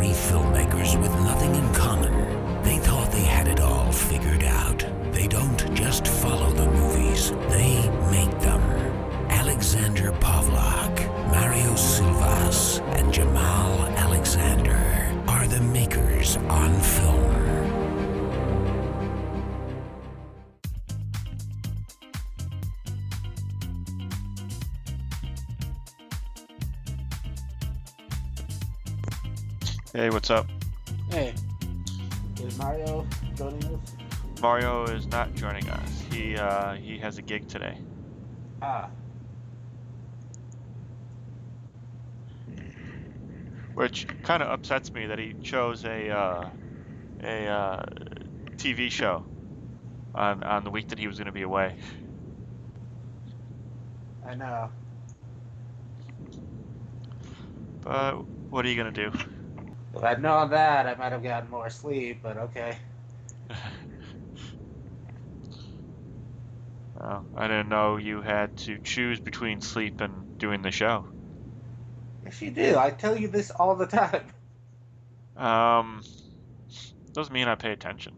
three filmmakers with nothing in common. They thought they had it all figured out. They don't just follow the movies, they make them. Alexander Pavlak, Mario Silvas, and Jamal Alexander are the makers on film. Hey, what's up? Hey, is Mario joining us? Mario is not joining us. He has a gig today. Ah. Which kind of upsets me that he chose a TV show on the week that he was going to be away. I know. But what are you going to do? If I'd known that, I might have gotten more sleep, but okay. Well, I didn't know you had to choose between sleep and doing the show. Yes, you do. I tell you this all the time. Doesn't mean I pay attention.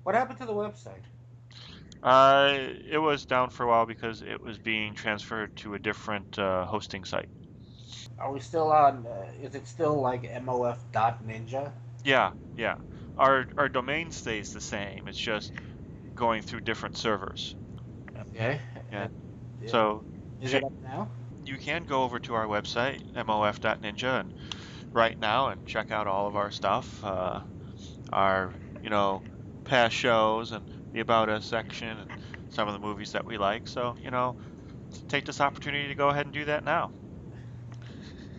What happened to the website? It was down for a while because it was being transferred to a different hosting site. Are we still on? Is it still like mof.ninja? Yeah. Our domain stays the same. It's just going through different servers. Okay. Yeah. And, So is it up now? you can go over to our website, mof.ninja, and right now and check out all of our stuff, our past shows and the About Us section and some of the movies that we like. So take this opportunity to go ahead and do that now.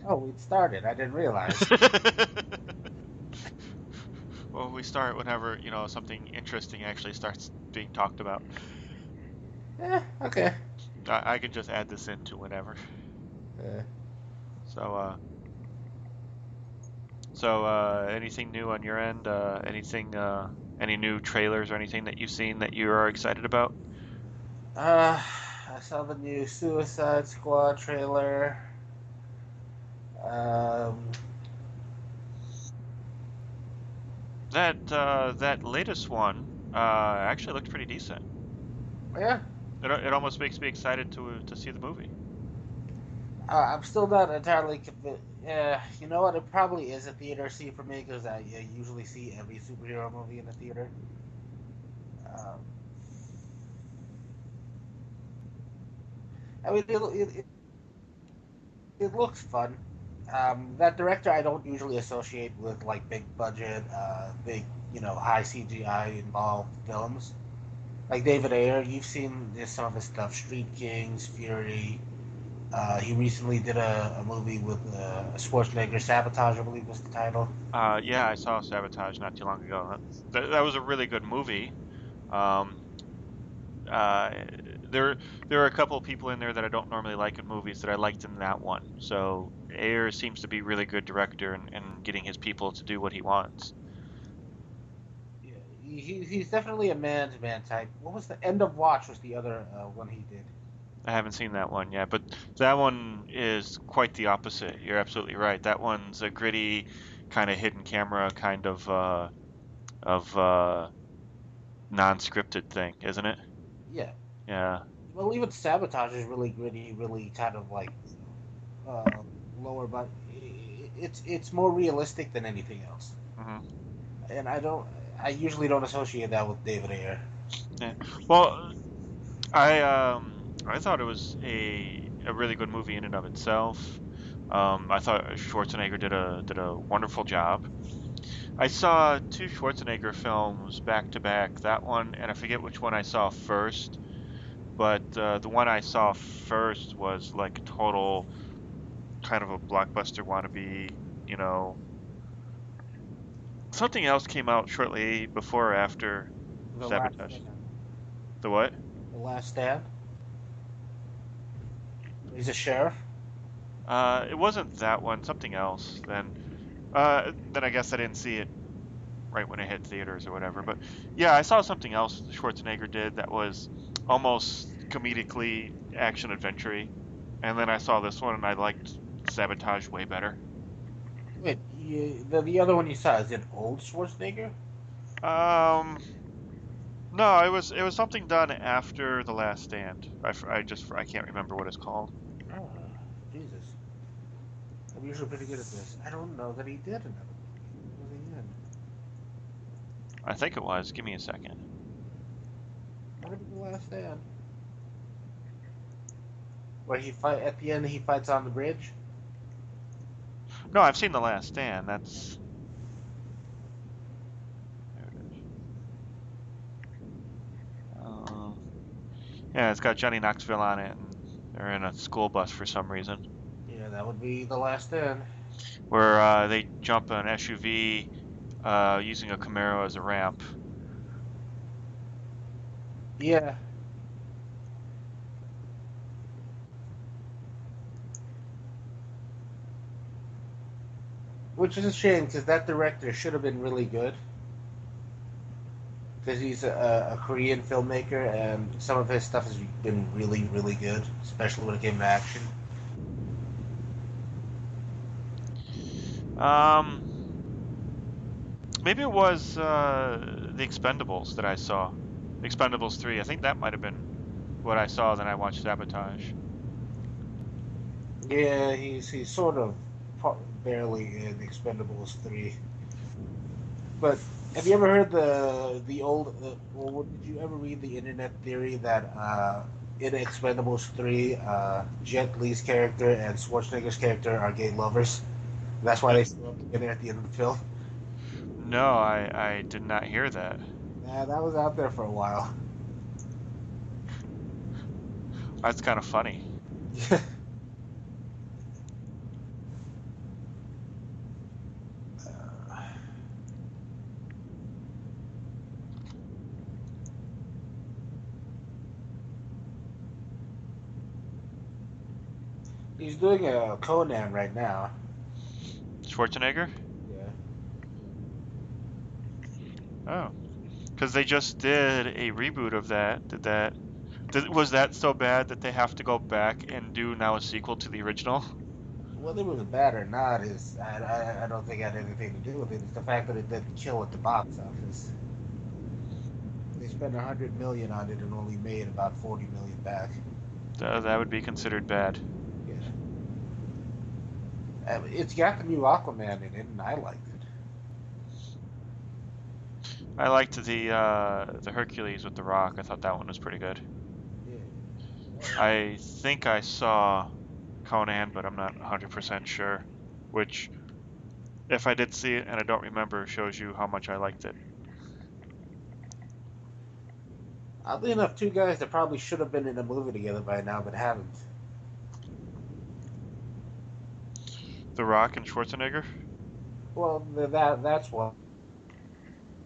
Oh, we'd started. I didn't realize. Well, we start whenever something interesting actually starts being talked about. Okay. I can just add this into whenever. So anything new on your end? Any new trailers or anything that you've seen that you are excited about? I saw the new Suicide Squad trailer. That latest one actually looked pretty decent. Yeah. It almost makes me excited to see the movie. I'm still not entirely convinced. Yeah, you know what? It probably is a theater seat for me because I usually see every superhero movie in the theater. I mean, it looks fun. That director I don't usually associate with like big budget, big high CGI involved films. Like David Ayer, you've seen some of his stuff: Street Kings, Fury. He recently did a movie with Schwarzenegger, Sabotage, I believe was the title. Yeah, I saw Sabotage not too long ago. That was a really good movie. Um, uh, there are a couple of people in there that I don't normally like in movies that I liked in that one. So Ayer seems to be a really good director and getting his people to do what he wants. Yeah, he's definitely a man-to-man type. What was the End of Watch was the other one he did. I haven't seen that one yet, but that one is quite the opposite. You're absolutely right. That one's a gritty, kind of hidden camera, kind of non-scripted thing, isn't it? Yeah. Yeah. Well, even Sabotage is really gritty, really kind of like uh, lower, but it's more realistic than anything else. Hmm. And I usually don't associate that with David Ayer. Yeah. Well, I thought it was a really good movie in and of itself. I thought Schwarzenegger did a wonderful job. I saw two Schwarzenegger films back to back. That one, and I forget which one I saw first, but the one I saw first was like a total kind of a blockbuster wannabe. You know, Something else came out shortly before or after The Last Sabotage. Stand. The what? The Last Stand. He's a sheriff. It wasn't that one. Something else. Then I guess I didn't see it right when it hit theaters or whatever. But yeah, I saw something else Schwarzenegger did that was almost comedically action adventure-y. And then I saw this one and I liked Sabotage way better. Wait, the other one you saw, is it old Schwarzenegger? Um, no, it was something done after The Last Stand. I can't remember what it's called. Oh, Jesus. I'm usually pretty good at this. I don't know that he did another movie. What was he in? I think it was. Give me a second. Might have been The Last Stand. Where he fight at the end, he fights on the bridge. No, I've seen The Last Stand. That's there it is. Yeah, it's got Johnny Knoxville on it, and they're in a school bus for some reason, Yeah, that would be The Last Stand. where they jump an SUV using a Camaro as a ramp. Yeah, which is a shame because that director should have been really good. Because he's a Korean filmmaker, and some of his stuff has been really, really good, especially when it came to action. Um, Maybe it was The Expendables that I saw. Expendables 3. I think that might have been what I saw. Then I watched Sabotage. Yeah, he's sort of barely in Expendables 3. But have you ever heard the old? Well, did you ever read the internet theory that in Expendables 3, Jet Li's character and Schwarzenegger's character are gay lovers? That's why N- they still up together at the end of the film. No, I did not hear that. Nah, that was out there for a while. That's kind of funny. He's doing a Conan right now. Schwarzenegger? Yeah. Oh, because they just did a reboot of that. Was that so bad that they have to go back and do now a sequel to the original? Whether it was bad or not is I don't think it had anything to do with it. It's the fact that it didn't kill at the box office. They spent 100 million on it and only made about 40 million back. That would be considered bad. Yeah. It's got the new Aquaman in it, and I liked it. I liked the Hercules with the Rock. I thought that one was pretty good. Yeah. I think I saw Conan, but I'm not 100% sure. Which, if I did see it and I don't remember, shows you how much I liked it. Oddly enough, two guys that probably should have been in a movie together by now, but haven't. The Rock and Schwarzenegger? Well, that's one.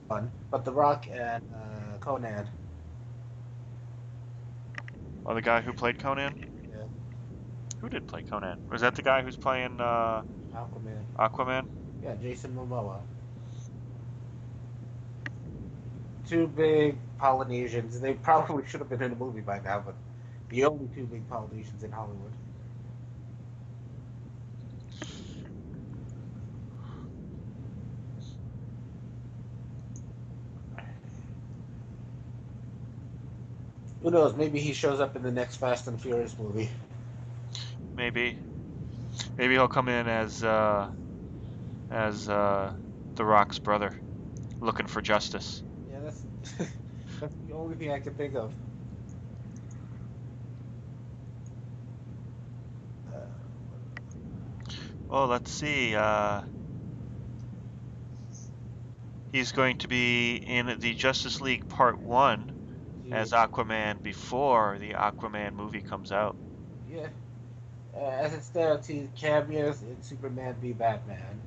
But The Rock and Conan. Oh, the guy who played Conan? Yeah. Who did play Conan? Was that the guy who's playing Aquaman. Aquaman? Yeah, Jason Momoa. Two big Polynesians. They probably should have been in a movie by now, but the only two big Polynesians in Hollywood. Who knows? Maybe he shows up in the next Fast and Furious movie. Maybe. Maybe he'll come in as the Rock's brother, looking for justice. Yeah, that's that's the only thing I can think of. Uh, Oh, let's see. He's going to be in the Justice League Part 1 yeah, as Aquaman before the Aquaman movie comes out. yeah. As it stands, he cameos in Superman v Batman.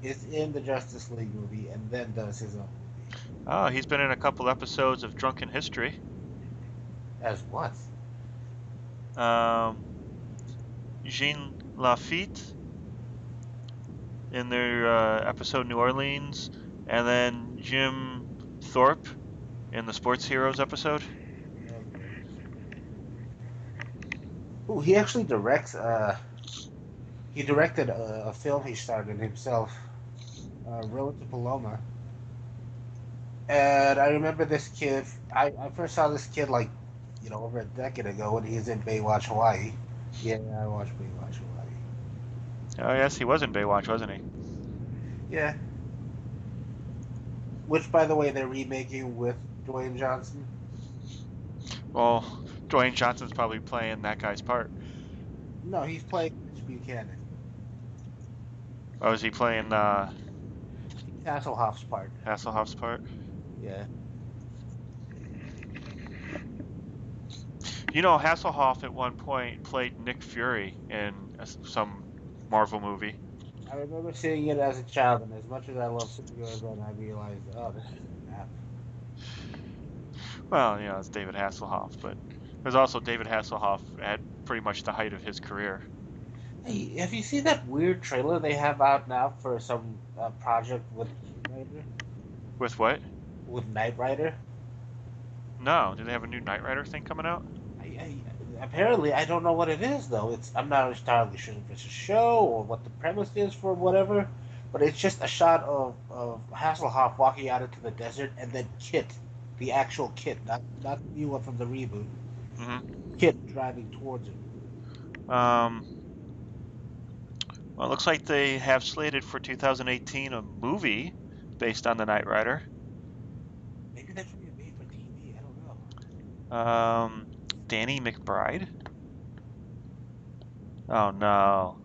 Is in the Justice League movie, and then does his own movie. Oh, he's been in a couple episodes of Drunken History. As what? Um, Jean Lafitte in their episode New Orleans, and then Jim Thorpe in the Sports Heroes episode. Okay. Ooh, he actually directs. He directed a film he starred in himself, Road to Paloma. And I remember this kid. I first saw this kid like, over a decade ago when he was in Baywatch Hawaii. Yeah, I watched Baywatch Hawaii. Oh yes, he was in Baywatch, wasn't he? Yeah, which by the way they're remaking with Dwayne Johnson. Well, Dwayne Johnson's probably playing that guy's part. No, he's playing Mitch Buchanan. Oh, is he playing Hasselhoff's part. Hasselhoff's part? Yeah. You know, Hasselhoff at one point played Nick Fury in some Marvel movie. I remember seeing it as a child, and as much as I love superheroes, then I realized, oh, this is crap. Well, you know, it's David Hasselhoff, but there's also David Hasselhoff at pretty much the height of his career. Hey, have you seen that weird trailer they have out now for some project with Knight Rider? With what? With Knight Rider? No, do they have a new Knight Rider thing coming out? Apparently, I don't know what it is though. I'm not entirely sure if it's a show or what the premise is for whatever, but it's just a shot of Hasselhoff walking out into the desert, and then Kit, the actual Kit, not the new one from the reboot, Hmm. Kit driving towards him. Um, well, it looks like they have slated for 2018 a movie based on the Knight Rider. Maybe that should be made for TV. I don't know. Um, Danny McBride? Oh no.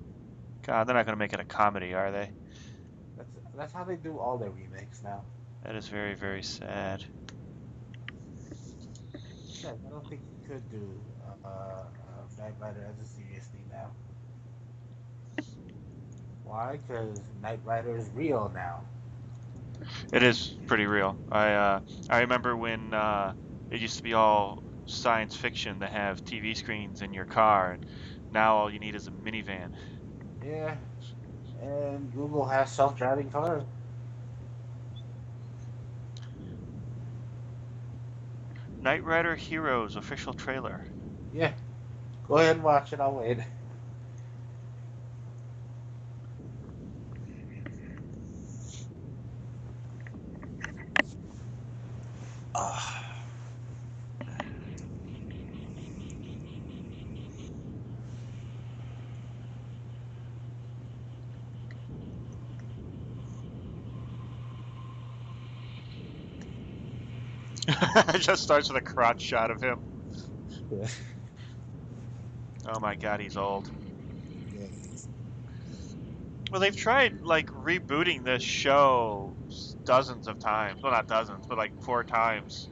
God, they're not going to make it a comedy, are they? That's how they do all their remakes now. That is very, very sad. Yeah, I don't think you could do Knight Rider as a serious thing now. Why? Because Knight Rider is real now. It is pretty real. I remember when it used to be all science fiction to have TV screens in your car, and now all you need is a minivan. Yeah, and Google has self-driving cars. Knight Rider Heroes official trailer. Yeah, go ahead and watch it. I'll wait. Ah. It just starts with a crotch shot of him. Yeah. Oh my God, he's old. Yeah. Well, they've tried like rebooting this show dozens of times. Well, not dozens, but like 4 times.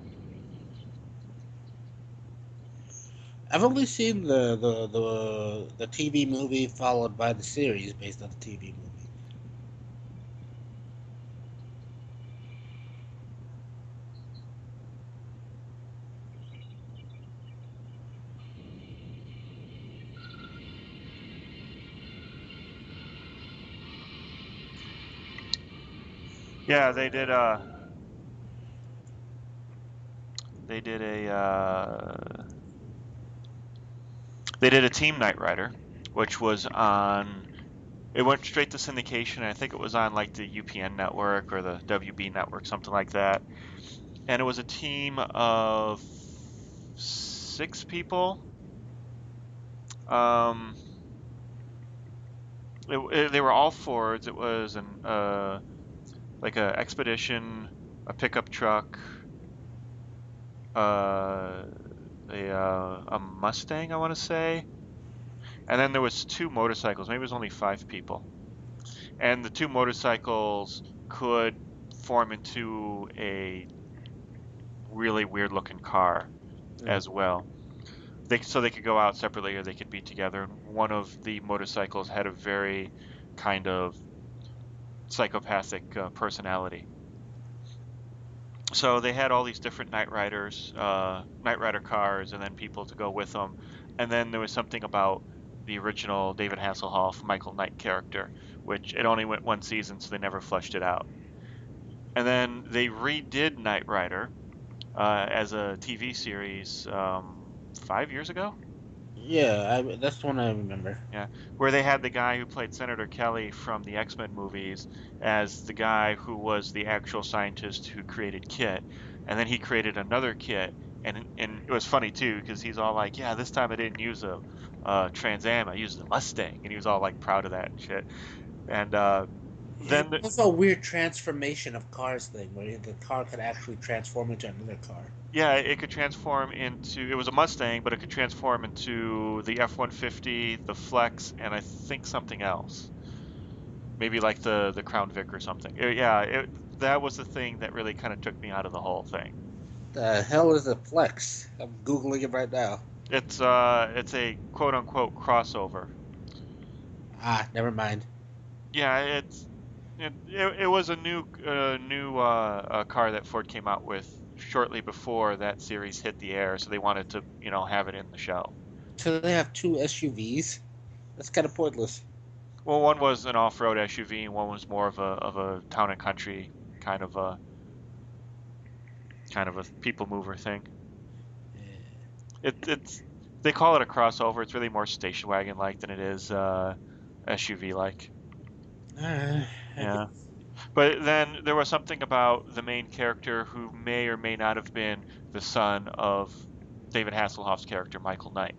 I've only seen the TV movie followed by the series based on the TV movie. Yeah, they did a they did a Team Knight Rider, which was on. It went straight to syndication. I think it was on like the UPN network or the WB network, something like that. And it was a team of 6 people. Um, they were all Fords. It was an like a expedition, a pickup truck, uh, a Mustang, I want to say, and then there was 2 motorcycles. Maybe it was only 5 people, and the 2 motorcycles could form into a really weird looking car Mm. as well. So they could go out separately or they could be together. And one of the motorcycles had a very kind of psychopathic personality. So they had all these different Knight Riders, Knight Rider cars, and then people to go with them. And then there was something about the original David Hasselhoff, Michael Knight character, which it only went 1 season, so they never fleshed it out. And then they redid Knight Rider as a TV series 5 years ago. Yeah, that's the one I remember. Yeah, where they had the guy who played Senator Kelly from the X-Men movies as the guy who was the actual scientist who created Kit, and then he created another Kit, and it was funny too because he's all like, "Yeah, this time I didn't use a Trans Am, I used a Mustang," and he was all like proud of that and shit. And It then was a weird transformation of cars thing where the car could actually transform into another car. yeah, it could transform into it was a Mustang, but it could transform into the F-150, the Flex, and I think something else. Maybe like the Crown Vic or something. That was the thing that really kind of took me out of the whole thing. The hell is a flex? I'm googling it right now. It's a quote unquote crossover. Ah, never mind. Yeah, it was a new car that Ford came out with shortly before that series hit the air, so they wanted to, have it in the show. So they have two SUVs. That's kind of pointless. Well, one was an off-road SUV and one was more of a town and country kind of a people mover thing. It's they call it a crossover. It's really more station wagon like than it is SUV like. I Yeah. guess. But then there was something about the main character who may or may not have been the son of David Hasselhoff's character, Michael Knight.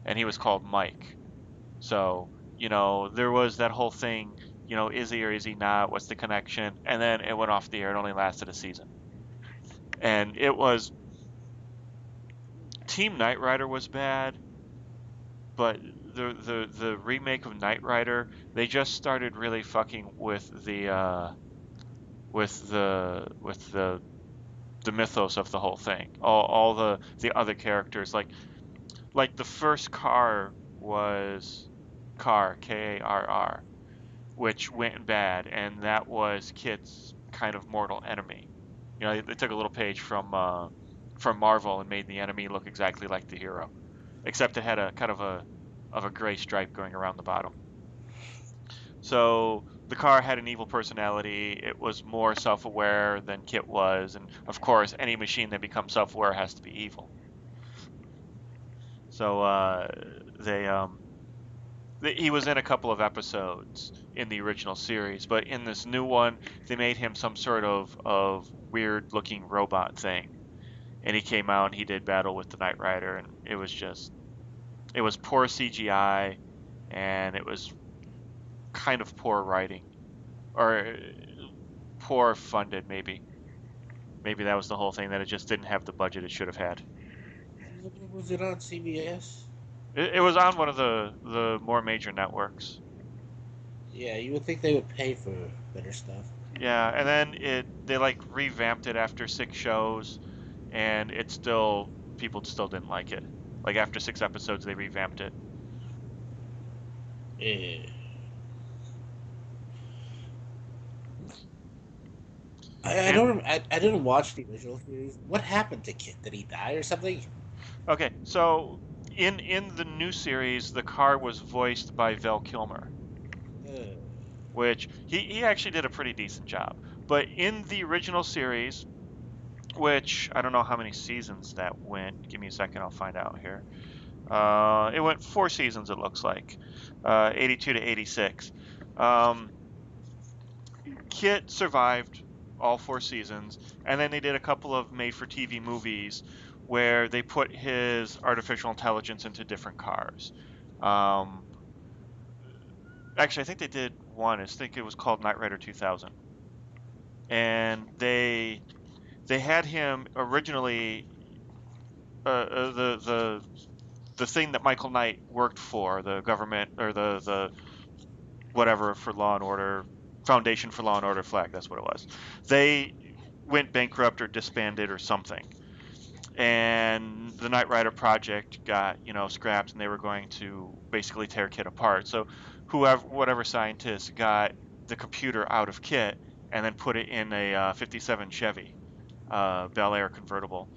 And he was called Mike. So, there was that whole thing, is he or is he not? What's the connection? And then it went off the air. It only lasted a season. And it was Team Knight Rider was bad, but the remake of Knight Rider, they just started really fucking with the mythos of the whole thing. All the other characters, like the first car was Car, Karr, which went bad, and that was Kit's kind of mortal enemy. They took a little page from Marvel and made the enemy look exactly like the hero, except it had a kind of a gray stripe going around the bottom. So the car had an evil personality. It was more self-aware than Kit was, and of course, any machine that becomes self-aware has to be evil. So he was in a couple of episodes in the original series, but in this new one, they made him some sort of weird-looking robot thing, and he came out and he did battle with the Knight Rider, and it was poor CGI, and it was kind of poor writing, or poor funded maybe. Maybe that was the whole thing, that it just didn't have the budget it should have had. Was it on CBS? It was on one of the more major networks. Yeah, you would think they would pay for better stuff. Yeah, and then they like revamped it after 6 shows, and it still people still didn't like it. Like after 6 episodes, they revamped it. Yeah. And I didn't watch the original series. What happened to Kit? Did he die or something? okay, so in the new series, the car was voiced by Val Kilmer, Uh, which he actually did a pretty decent job. But in the original series, which I don't know how many seasons that went. Give me a second, I'll find out here. It went 4 seasons, it looks like, 82 to 86. Um, Kit survived all 4 seasons, and then they did a couple of made-for-TV movies where they put his artificial intelligence into different cars. Um, Actually, I think they did one. I think it was called Knight Rider 2000, and they had him originally. The thing that Michael Knight worked for, the government or the whatever for Law and Order, Foundation for Law and Order flag, that's what it was. They went bankrupt or disbanded or something. And the Knight Rider project got, scrapped, and they were going to basically tear Kit apart. So whatever scientist got the computer out of Kit and then put it in a 57 Chevy Bel Air convertible.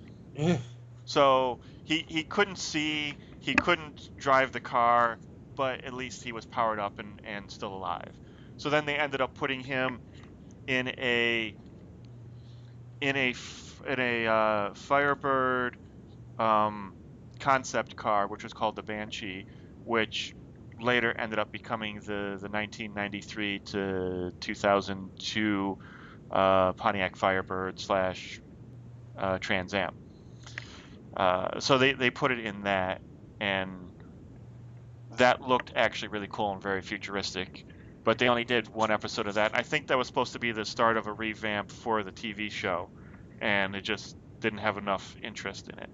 So he couldn't see, he couldn't drive the car, but at least he was powered up and still alive. So then they ended up putting him in a Firebird, um, concept car, which was called the Banshee, which later ended up becoming the 1993 to 2002 Pontiac Firebird slash Trans Am. So they put it in that, and that looked actually really cool and very futuristic. But they only did one episode of that. I think that was supposed to be the start of a revamp for the TV show, and it just didn't have enough interest in it.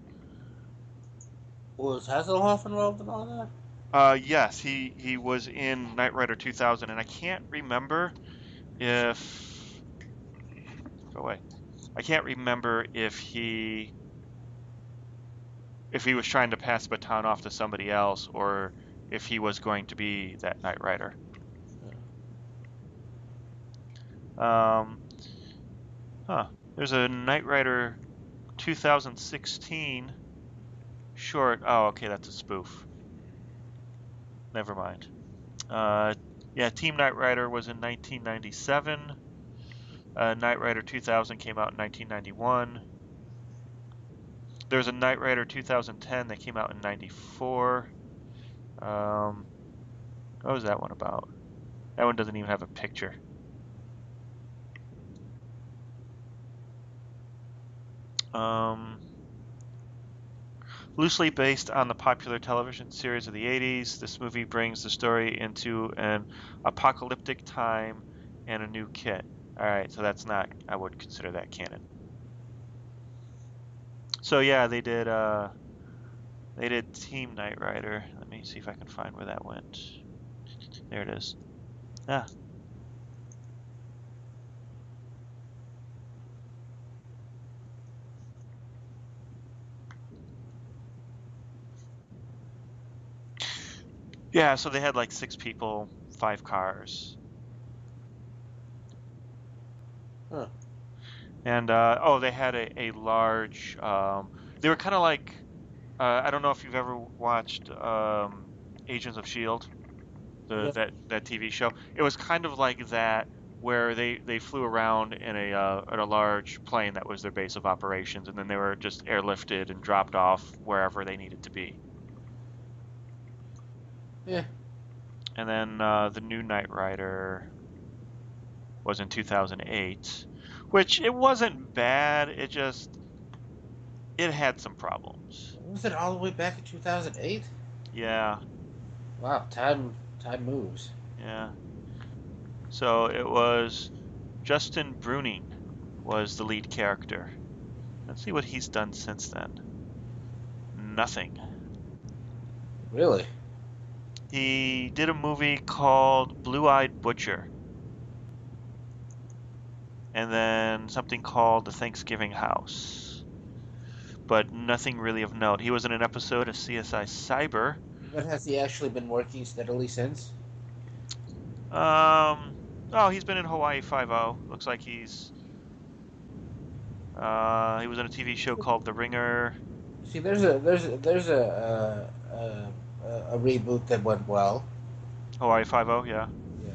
Was Hasselhoff involved in all that? Yes, he was in Knight Rider 2000, and I can't remember if go away. I can't remember if he was trying to pass the baton off to somebody else, or if he was going to be that Knight Rider. There's a Knight Rider 2016 short. Oh, okay, that's a spoof. Never mind. Yeah, Team Knight Rider was in 1997. Knight Rider 2000 came out in 1991. There's a Knight Rider 2010 that came out in 94. What was that one about? That one doesn't even have a picture. Loosely based on the popular television series of the 80s, this movie brings the story into an apocalyptic time and a new kit. Alright, so that's not, I would consider that canon. So yeah, they did Team Knight Rider. Let me see if I can find where that went. There it is. Ah. Yeah, so they had like 6 people, 5 cars. Huh. And they had a large. They were kind of like. I don't know if you've ever watched Agents of Shield, that TV show. It was kind of like that, where they flew around in a large plane that was their base of operations, and then they were just airlifted and dropped off wherever they needed to be. Yeah. And then the new Knight Rider was in 2008, which it wasn't bad. It had some problems. Was it all the way back in 2008? Yeah. Wow, time moves. Yeah. So it was Justin Bruning was the lead character. Let's see what he's done since then. Nothing. Really? He did a movie called Blue-Eyed Butcher. And then something called The Thanksgiving House. But nothing really of note. He was in an episode of CSI Cyber. But has he actually been working steadily since? He's been in Hawaii 5-0. Looks like he was in a TV show called The Ringer. See, there's a reboot that went well. Hawaii 5-0, yeah. Yeah.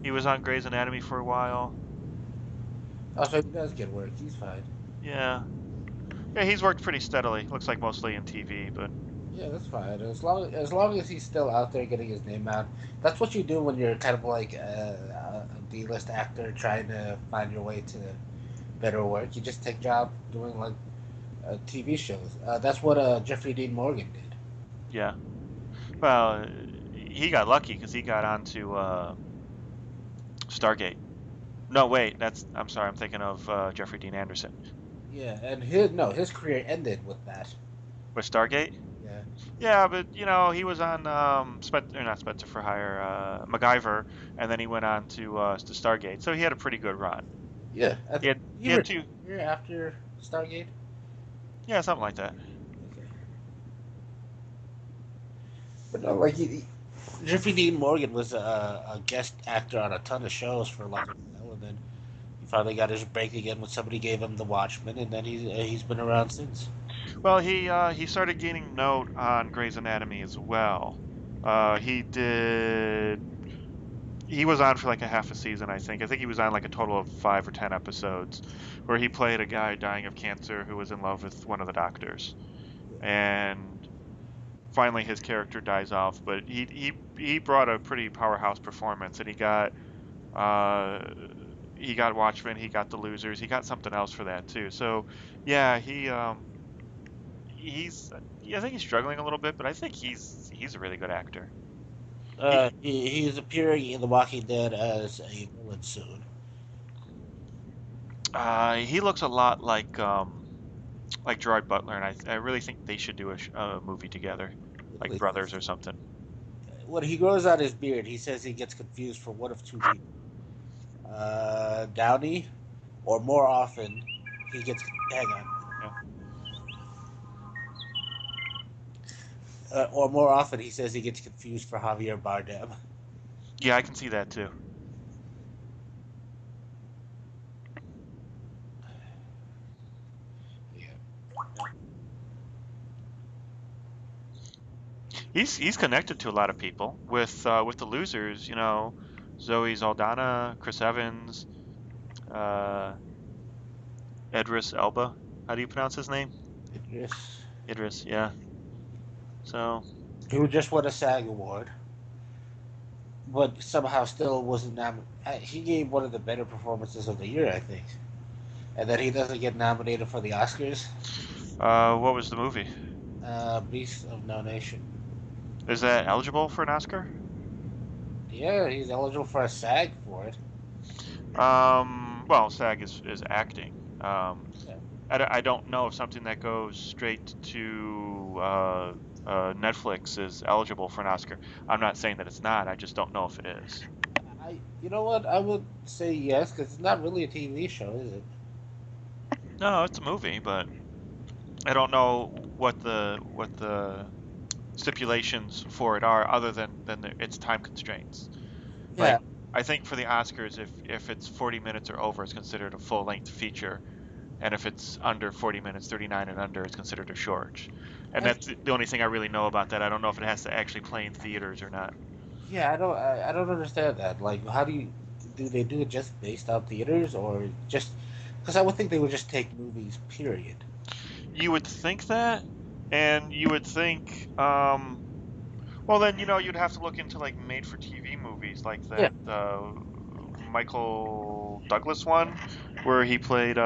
He was on Grey's Anatomy for a while. Oh, so he does get work. He's fine. Yeah. Yeah, he's worked pretty steadily. Looks like mostly in TV, but Yeah, that's fine. As long as he's still out there getting his name out. That's what you do when you're kind of like a D-list actor trying to find your way to better work. You just take job doing like TV shows. That's what Jeffrey Dean Morgan did. yeah. Well, he got lucky because he got onto Stargate. No, wait, I'm sorry, I'm thinking of Jeffrey Dean Anderson. Yeah, and his career ended with that. With Stargate? Yeah. Yeah, but he was on not Spencer for Hire, MacGyver, and then he went on to Stargate. So he had a pretty good run. Yeah. He had 2 year after Stargate. Yeah, something like that. Okay. But no, like Jeffrey Dean Morgan was a guest actor on a ton of shows for a long time, and then he finally got his break again when somebody gave him The Watchmen, and then he's been around since. Well, he started gaining note on Grey's Anatomy as well. He was on for like a half a season, I think. I think he was on like a total of 5 or 10 episodes, where he played a guy dying of cancer who was in love with one of the doctors. And finally his character dies off. But he brought a pretty powerhouse performance, and uh, he got Watchmen, he got The Losers, he got something else for that too. So yeah, he's I think he's struggling a little bit, but I think he's a really good actor. He He's appearing in The Walking Dead as a villain soon. he looks a lot like Gerard Butler, and I really think they should do a movie together, like Really. brothers or something. When he grows out his beard, he says he gets confused for one of two people: Downey, or more often, he gets. Hang on. Yeah, Or more often, he says he gets confused for Javier Bardem. yeah, I can see that too. Yeah. He's connected to a lot of people with the Losers, Zoe Saldana, Chris Evans, uh, Idris Elba. How do you pronounce his name? Idris, Idris, yeah. So, who just won a SAG award, but somehow still wasn't he gave one of the better performances of the year, I think. And then he doesn't get nominated for the Oscars. what was the movie? Beast of No Nation. Is that eligible for an Oscar? Yeah, he's eligible for a SAG for it. Well, SAG is acting. Yeah. I don't know if something that goes straight to Netflix is eligible for an Oscar. I'm not saying that it's not. I just don't know if it is. You know what? I would say yes, because it's not really a TV show, is it? No, it's a movie, but I don't know what the stipulations for it are, other than its time constraints. Yeah, Like, I think for the Oscars, if it's 40 minutes or over, it's considered a full length feature, and if it's under 40 minutes, 39 and under, it's considered a short. And I, that's the only thing I really know about that. I don't know if it has to actually play in theaters or not. yeah, I don't understand that. Like, how do they do it just based on theaters or just? Because I would think they would just take movies, period. You would think that, and you would think, well, then you'd have to look into like made-for-TV movies, like Yeah, that Michael Douglas one, where he played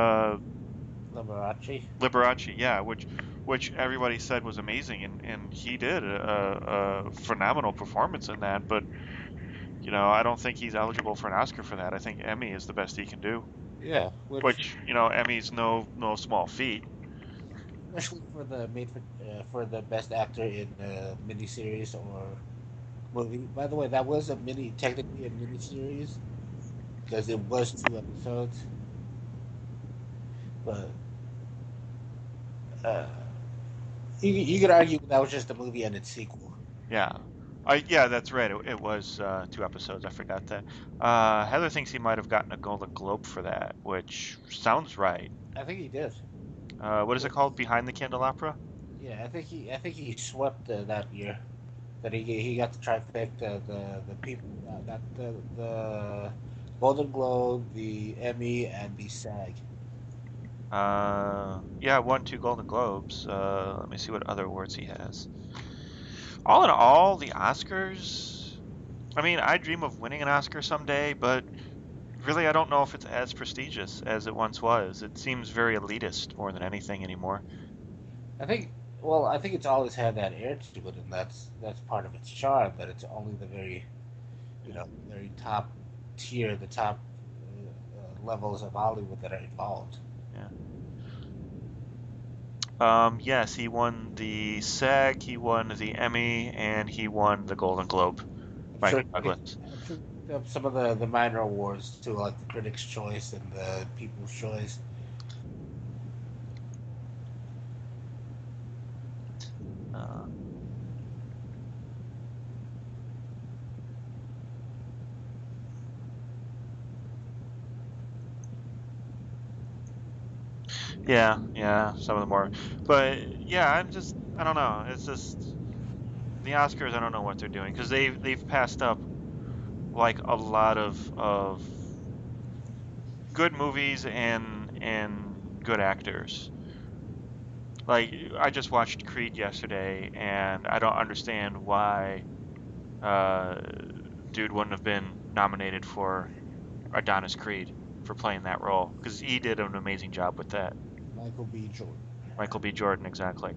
Liberace. Liberace, yeah, which everybody said was amazing, and he did a phenomenal performance in that. But I don't think he's eligible for an Oscar for that. I think Emmy is the best he can do. Yeah, which Which Emmy's no small feat. especially for the for the best actor in a miniseries or movie. By the way, that was technically a miniseries because it was 2 episodes, but uh, you could argue that was just a movie and its sequel. Yeah. Yeah, that's right. It was 2 episodes. I forgot that. Heather thinks he might have gotten a Golden Globe for that, which sounds right. I think he did. What is it called? Behind the Candelabra? Yeah, I think he swept that year. That he got the trifecta, the people that got the Golden Globe, the Emmy, and the SAG. Yeah, won 2 Golden Globes. Let me see what other awards he has. All in all, the Oscars. I mean, I dream of winning an Oscar someday, but really, I don't know if it's as prestigious as it once was. It seems very elitist more than anything anymore. I think. Well, I think it's always had that air to it, and that's part of its charm. That it's only the very, very top tier, the top levels of Hollywood that are involved. Yeah. Yes, he won the SAG, he won the Emmy, and he won the Golden Globe. I'm sure. Michael Douglas. I'm sure he picked up some of the minor awards too, like the Critics' Choice and the People's Choice. Uh, yeah, some of them more. But yeah, I don't know. It's just the Oscars. I don't know what they're doing because they've passed up like a lot of good movies and good actors. Like, I just watched Creed yesterday, and I don't understand why dude wouldn't have been nominated for Adonis Creed for playing that role, because he did an amazing job with that. Michael B. Jordan. Michael B. Jordan, exactly.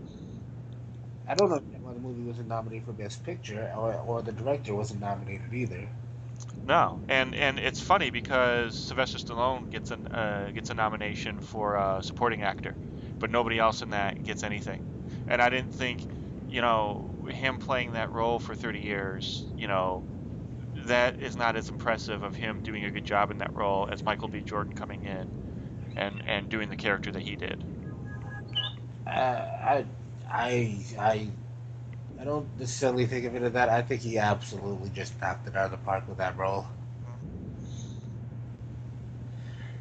I don't know why the movie wasn't nominated for Best Picture, or the director wasn't nominated either. No, and it's funny because Sylvester Stallone gets a nomination for supporting actor, but nobody else in that gets anything. And I didn't think, him playing that role for 30 years, that is not as impressive of him doing a good job in that role as Michael B. Jordan coming in and doing the character that he did. I, I, I, I don't necessarily think of it as that. I think he absolutely just knocked it out of the park with that role.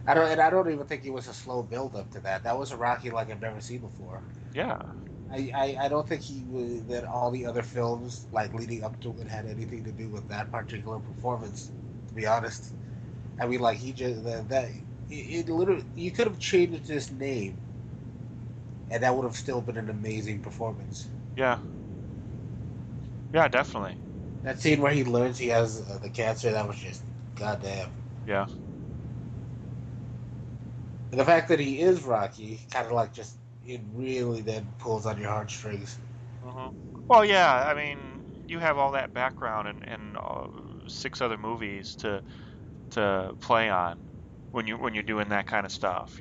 I don't even think it was a slow build up to that. That was a Rocky like I've never seen before. Yeah, I don't think he was that all the other films like leading up to it had anything to do with that particular performance. To be honest, I mean, like he just that it literally you could have changed his name and that would have still been an amazing performance. yeah, yeah, definitely. That scene where he learns he has the cancer, that was just goddamn. Yeah. And the fact that he is Rocky, kind of like just it really then pulls on your heartstrings. hmm Well, yeah, I mean, you have all that background and six other movies to play on when you're doing that kind of stuff.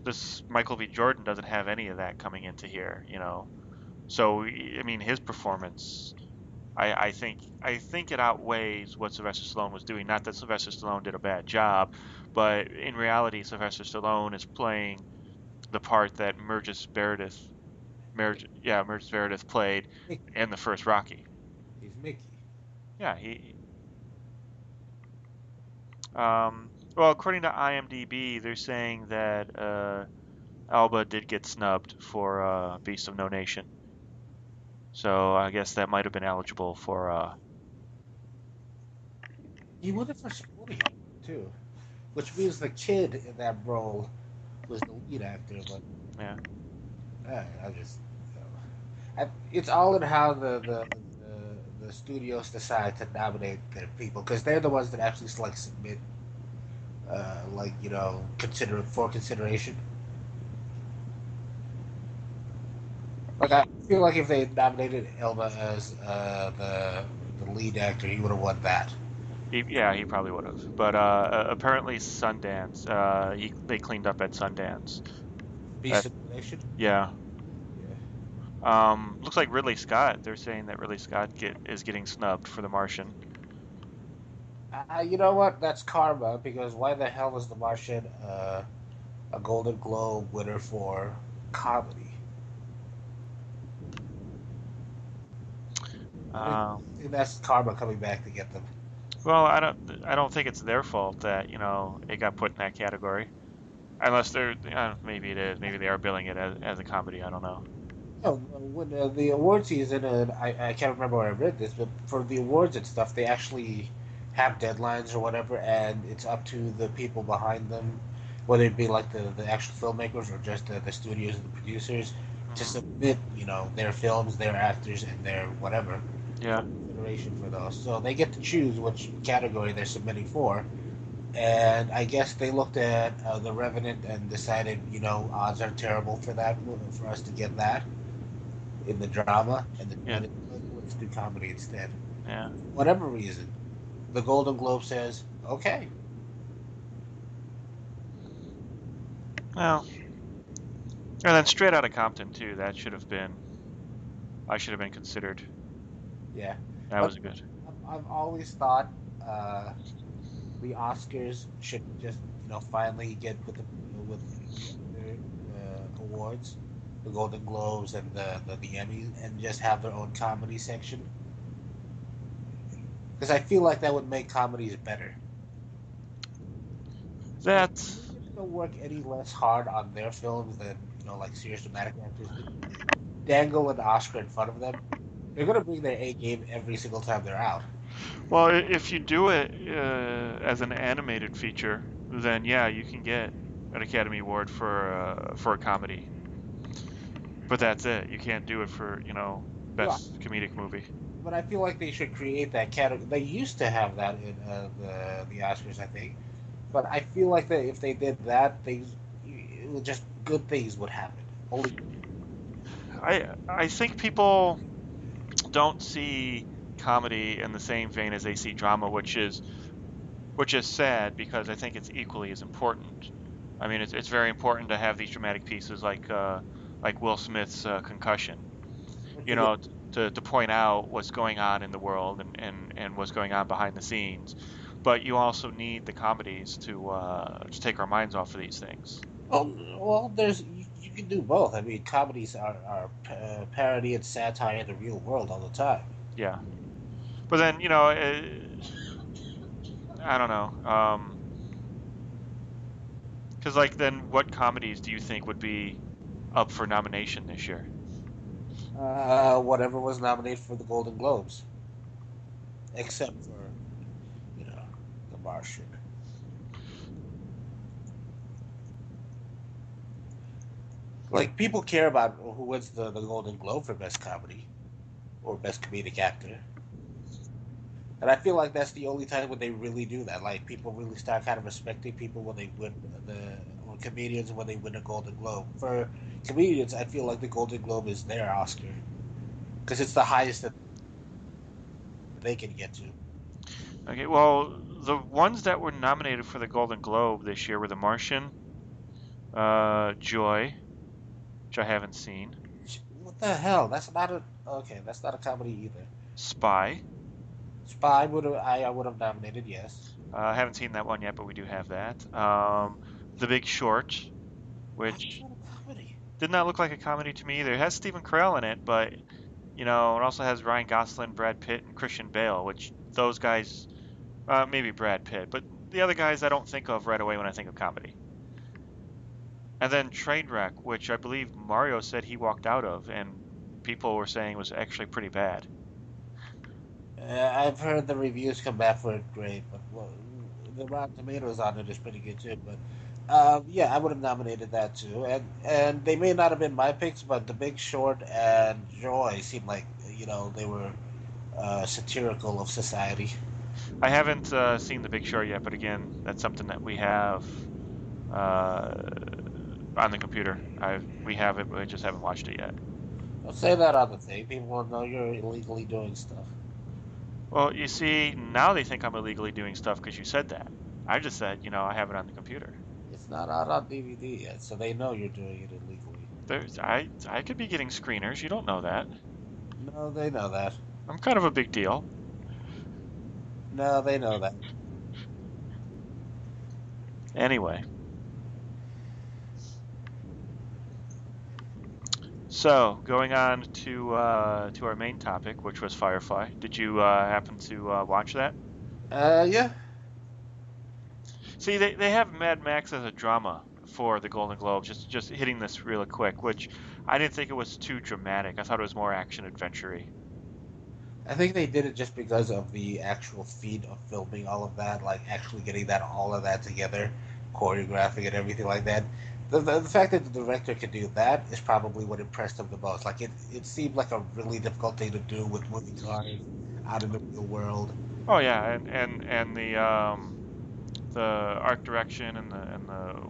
This Michael B. Jordan doesn't have any of that coming into here. So I mean, his performance, I think it outweighs what Sylvester Stallone was doing. Not that Sylvester Stallone did a bad job, but in reality, Sylvester Stallone is playing the part that Merges Meredith played Mickey, in the first Rocky. he's Mickey. Yeah, he. Well, according to IMDb, they're saying that Alba did get snubbed for Beast of No Nation. So I guess that might have been eligible for. He won it for supporting too, which means the kid in that role was the lead actor. But Yeah. I just, it's all in how the studios decide to nominate their people because they're the ones that actually like submit, like consider for consideration. Like I feel like if they nominated Elba as the lead actor, he would have won that. He probably would have. But apparently Sundance, they cleaned up at Sundance. Beast That of the Nation. yeah. Yeah. Looks like Ridley Scott. They're saying that Ridley Scott is getting snubbed for The Martian. You know what? That's karma because why the hell is The Martian a Golden Globe winner for comedy? Uh, I think that's karma coming back to get them. well, I don't think it's their fault that it got put in that category. Unless maybe it is. Maybe they are billing it as a comedy. I don't know. No, when the award season, I can't remember where I read this, but for the awards and stuff, they actually have deadlines or whatever, and it's up to the people behind them, whether it be like the actual filmmakers or just the studios and the producers, to hmm submit, their films, their actors, and their whatever for Yeah. consideration for those. So they get to choose which category they're submitting for, and I guess they looked at The Revenant and decided, odds are terrible for that for us to get that in the drama, and Yeah. decided, let's do comedy instead. Yeah. Whatever reason, the Golden Globe says, okay. Well, and then Straight Outta Compton too. I should have been considered. Yeah. That But was good. I've always thought the Oscars should just, finally get with their awards, the Golden Globes and the Emmys, and just have their own comedy section. Because I feel like that would make comedies better. Like, That. movies don't work any less hard on their films than, like serious dramatic actors do. Dangle and Oscar in front of them, they're gonna bring their A game every single time they're out. Well, if you do it as an animated feature, then yeah, you can get an Academy Award for a comedy. But that's it. You can't do it for, Well, best comedic movie. but I feel like they should create that category. They used to have that in the Oscars, I think. But I feel like that if they did that, just good things would happen. Only I think people don't see comedy in the same vein as they see drama, which is sad because I think it's equally as important. I mean, it's very important to have these dramatic pieces like Will Smith's concussion, to get to point out what's going on in the world and what's going on behind the scenes. But you also need the comedies to take our minds off of these things. well, you can do both. I mean, comedies are parody and satire of the real world all the time. Yeah. But then, I don't know. Because like then what comedies do you think would be up for nomination this year? Whatever was nominated for the Golden Globes, except for you know The Martian. Like people care about who wins the Golden Globe for best comedy or best comedic actor. And I feel like that's the only time when they really do that. Like people really start kind of respecting people when they win or comedians when they win a Golden Globe. For comedians, I feel like the Golden Globe is their Oscar because it's the highest that they can get to. Okay, well, the ones that were nominated for the Golden Globe this year were The Martian, Joy, which I haven't seen, What the hell? That's not a okay. That's not a comedy either. Spy. Spy I would have nominated, yes. I haven't seen that one yet, but we do have that. The Big Short, How's that which not a comedy? did not look like a comedy to me either. It has Stephen Carell in it, but it also has Ryan Gosling, Brad Pitt, and Christian Bale, which those guys, maybe Brad Pitt, but the other guys I don't think of right away when I think of comedy. And then Trainwreck, which I believe Mario said he walked out of, and people were saying was actually pretty bad. I've heard the reviews come back for it great, but well, the Rotten Tomatoes on it is pretty good too. But yeah, I would have nominated that too. And they may not have been my picks, but The Big Short and Joy seemed like they were satirical of society. I haven't seen The Big Short yet, but again, that's something that we have uh, on the computer. We have it, but I just haven't watched it yet. Don't say that on the thing. People will know you're illegally doing stuff. Well, you see, now they think I'm illegally doing stuff because you said that. I just said, I have it on the computer. It's not out on DVD yet, so they know you're doing it illegally. I could be getting screeners. You don't know that. No, they know that. I'm kind of a big deal. No, they know that. Anyway, so going on to our main topic, which was Firefly. Did you happen to watch that? Yeah. See, they have Mad Max as a drama for the Golden Globe. Just hitting this really quick, which I didn't think it was too dramatic. I thought it was more action adventure-y. I think they did it just because of the actual feat of filming all of that, like actually getting all of that together, choreographing and everything like that. The fact that the director could do that is probably what impressed him the most. Like it seemed like a really difficult thing to do with moving cars out in the real world. Oh yeah, and the art direction and the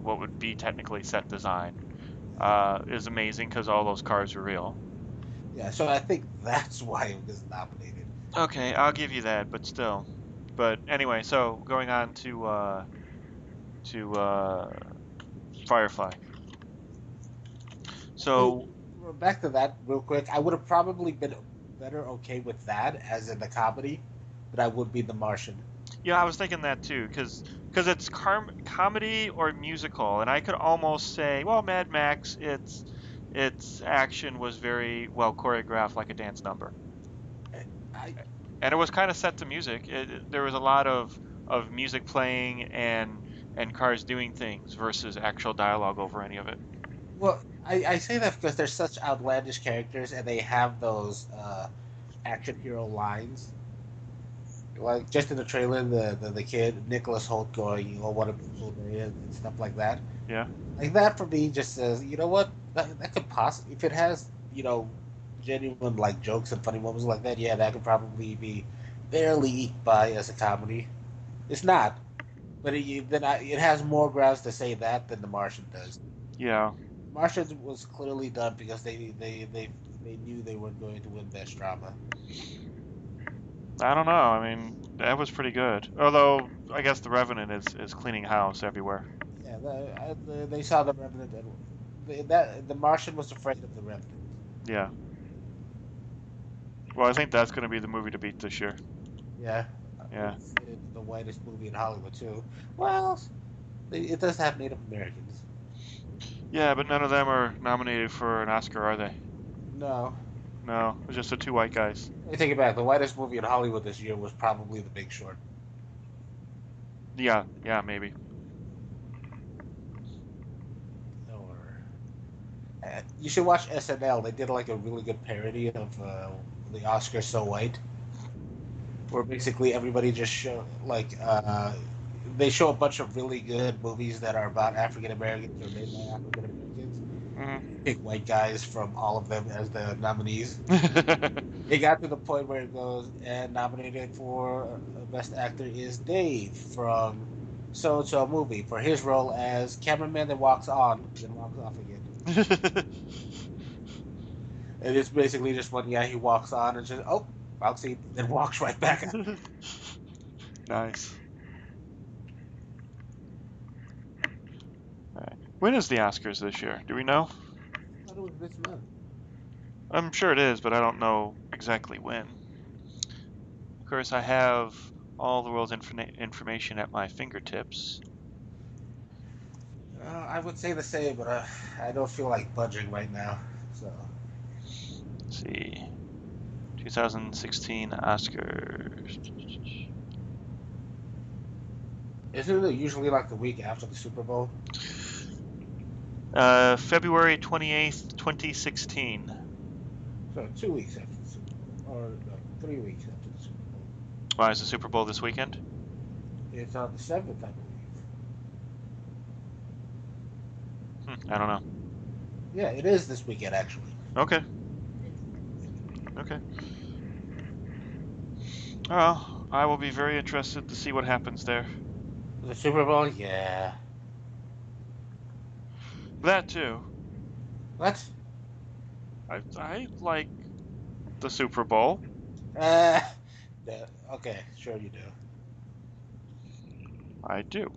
what would be technically set design is amazing because all those cars are real. Yeah, so I think that's why it was nominated. Okay, I'll give you that, but still. But anyway, so going on to Firefly. Hey, So back to that real quick. I would have probably been better okay with that as in the comedy, but I would be The Martian. yeah, I was thinking that too, because it's comedy or musical, and I could almost say, well, Mad Max, its action was very well choreographed, like a dance number, I and it was kind of set to music. There was a lot of music playing and cars doing things versus actual dialogue over any of it. Well, I say that because they're such outlandish characters and they have those action hero lines Like just in the trailer, the kid Nicholas Holt going, "Oh, what a beautiful day," and stuff like that. Yeah. Like that for me just says, you know what? That could possibly, if it has, genuine like jokes and funny moments like that, yeah, that could probably be barely eked by as a comedy. It's not, but it has more grounds to say that than The Martian does. Yeah. Martian was clearly done because they knew they weren't going to win Best Drama. I don't know. I mean, that was pretty good. Although I guess The Revenant is cleaning house everywhere. Yeah, they saw the Revenant, and the Martian was afraid of the Revenant. Yeah. Well, I think that's going to be the movie to beat this year. Yeah, Yeah. it's the whitest movie in Hollywood too. Well, it does have Native Americans. Yeah, but none of them are nominated for an Oscar, are they? No, No, it's just the two white guys. let me take it back. The whitest movie in Hollywood this year was probably The Big Short. Yeah, yeah, maybe. Or you should watch SNL. They did like a really good parody of the Oscars So White, where basically everybody just show they show a bunch of really good movies that are about African Americans or made by African Americans. Hmm. Pick white guys from all of them as the nominees. It got to the point where it goes, and nominated for Best Actor is Dave from so and so movie for his role as cameraman that walks on then walks off again. And it's basically just one guy who walks on and just I'll see, then walks right back out. Nice. All right. When is the Oscars this year? Do we know? I thought it was this month. I'm sure it is, but I don't know exactly when. Of course, I have all the world's information at my fingertips. I would say the same, but I don't feel like budging right now. So Let's see. 2016 Oscars. isn't it usually like the week after the Super Bowl? February 28th, 2016. So 2 weeks after the Super Bowl, or no, 3 weeks after the Super Bowl. Why is the Super Bowl this weekend? It's on the 7th, I believe. I don't know. Yeah, it is this weekend actually. Okay. Okay. Well, I will be very interested to see what happens there. The Super Bowl, yeah. That too. What? I like the Super Bowl. Uh, okay, sure you do. I do.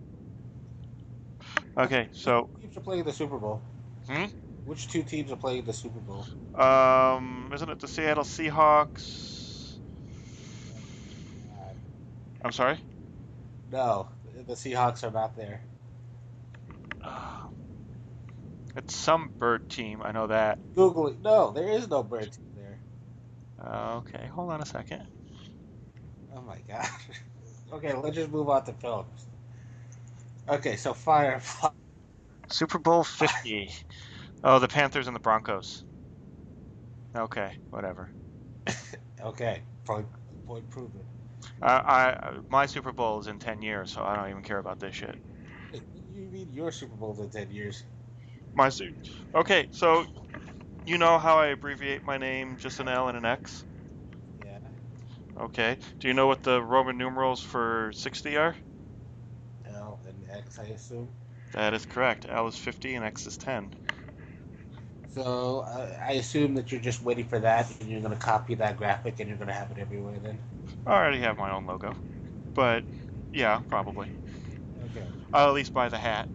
Okay, so Which teams are playing the Super Bowl? hmm? Which two teams are playing the Super Bowl? Isn't it the Seattle Seahawks? I'm sorry? No, the Seahawks are not there. Uh, it's some bird team, I know that. Google it. No, there is no bird team there. Okay, hold on a second. Oh my god. Okay, let's just move on to films. Okay, so Firefly. Super Bowl 50. Oh, the Panthers and the Broncos. Okay, whatever. Okay, point proven. My Super Bowl is in 10 years, so I don't even care about this shit. Wait, what do you mean your Super Bowl's in 10 years? My suit. Okay, so you know how I abbreviate my name, just an L and an X? Yeah. Okay. Do you know what the Roman numerals for 60 are? L and X, I assume. That is correct. L is 50 and X is 10. So I assume that you're just waiting for that, and you're going to copy that graphic, and you're going to have it everywhere then. I already have my own logo. But yeah, probably. Okay. I'll at least buy the hat.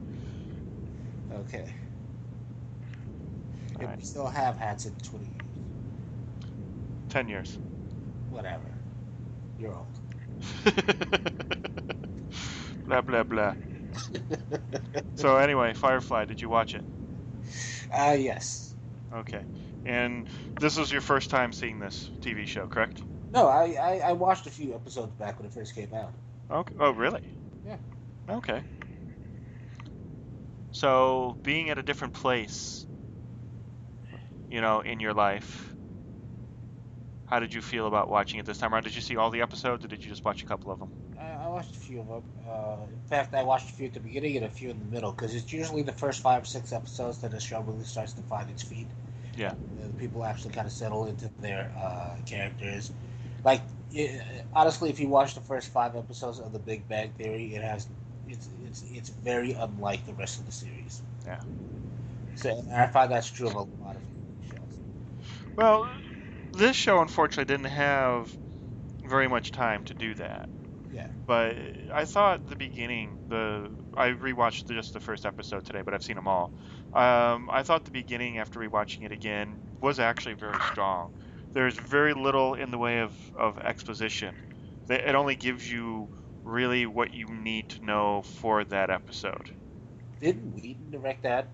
Okay. All If right. we still have hats in 20 years, 10 years. whatever. You're old. Blah, blah, blah. So anyway, Firefly, did you watch it? Yes. Okay. And this was your first time seeing this TV show, correct? No, I watched a few episodes back when it first came out. Okay. Oh, really? Yeah. Okay. So being at a different place, in your life, How did you feel about watching it this time around? Did you see all the episodes, or did you just watch a couple of them? I watched a few of them. In fact, I watched a few at the beginning and a few in the middle because it's usually the first 5 or 6 episodes that the show really starts to find its feet. Yeah. The people actually kind of settle into their characters. Like, honestly, if you watch the first 5 episodes of The Big Bang Theory, it's very unlike the rest of the series. Yeah. So and I find that's true of a lot of shows. Well, this show unfortunately didn't have very much time to do that. Yeah, But I thought the beginning, I rewatched just the first episode today, but I've seen them all. I thought the beginning, after rewatching it again, was actually very strong. There's very little in the way of exposition. It only gives you really what you need to know for that episode. didn't Whedon direct that?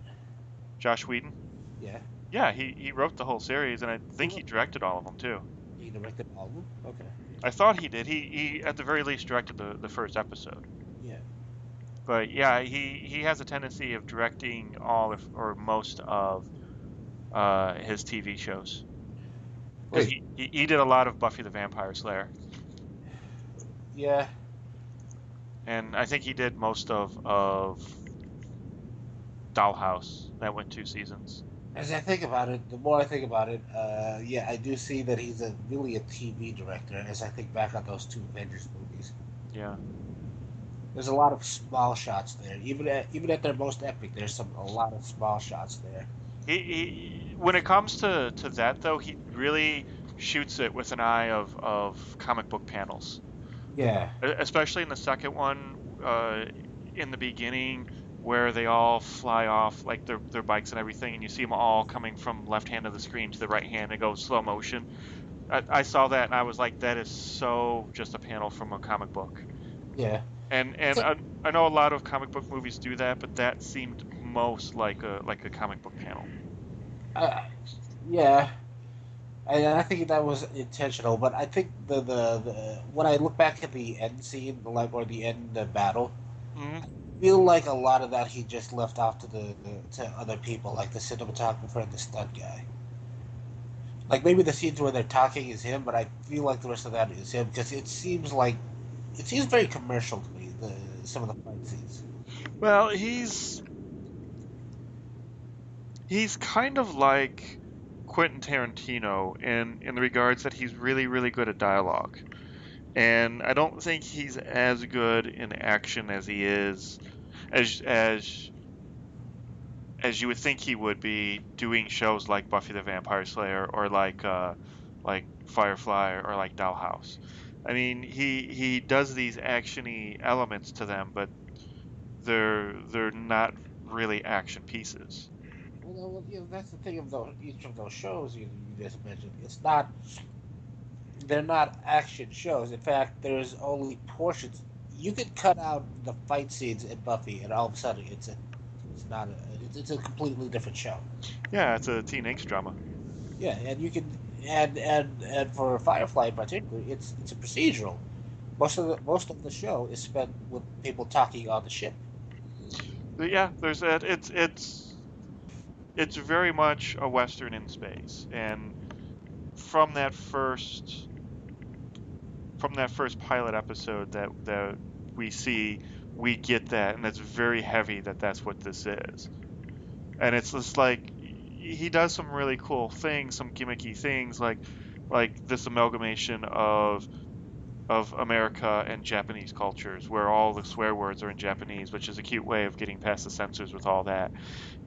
Josh Whedon? Yeah, Yeah, he wrote the whole series, and I think he directed all of them too. he directed all of them. Okay. I thought he did. He at the very least directed the first episode. Yeah. But yeah, he has a tendency of directing all or most of his TV shows because Wait. he did a lot of Buffy the Vampire Slayer, Yeah. and I think he did most of Dollhouse. That went 2 seasons. As I think about it, the more I think about it, yeah, I do see that he's really a TV director. As I think back on those two Avengers movies, Yeah. there's a lot of small shots there. Even at their most epic, there's a lot of small shots there. He when it comes to that though, he really shoots it with an eye of comic book panels. Yeah, Especially in the second one, in the beginning where they all fly off like their bikes and everything, and you see them all coming from left hand of the screen to the right hand and go slow motion. I saw that and I was like, that is so just a panel from a comic book. yeah. And So, I know a lot of comic book movies do that, but that seemed most like a comic book panel. uh, yeah, I think that was intentional. But I think the when I look back at the end scene, or the end battle, Hmm. feel like a lot of that he just left off to to other people, like the cinematographer and the stunt guy. Like maybe the scenes where they're talking is him, but I feel like the rest of that is him because it seems very commercial to me. Some of the fight scenes. Well, he's kind of like Quentin Tarantino in the regards that he's really good at dialogue. And I don't think he's as good in action as he is as as as you would think he would be doing shows like Buffy the Vampire Slayer or like Firefly or like Dollhouse. I mean, he does these actiony elements to them, but they're not really action pieces. Well, that's the thing of each of those shows you just mentioned. It's not they're not action shows. In fact, there's only portions. You could cut out the fight scenes in Buffy, and all of a sudden it's not it's a completely different show. Yeah, it's a teen angst drama. Yeah, and you can and for Firefly in particular, it's a procedural. Most of the show is spent with people talking on the ship. But yeah, there's that. It's very much a western in space, and from that first from that first pilot episode that we see, we get that, and it's very heavy that that's what this is. And it's just like he does some really cool things, some gimmicky things, like this amalgamation of America and Japanese cultures, where all the swear words are in Japanese, which is a cute way of getting past the censors with all that.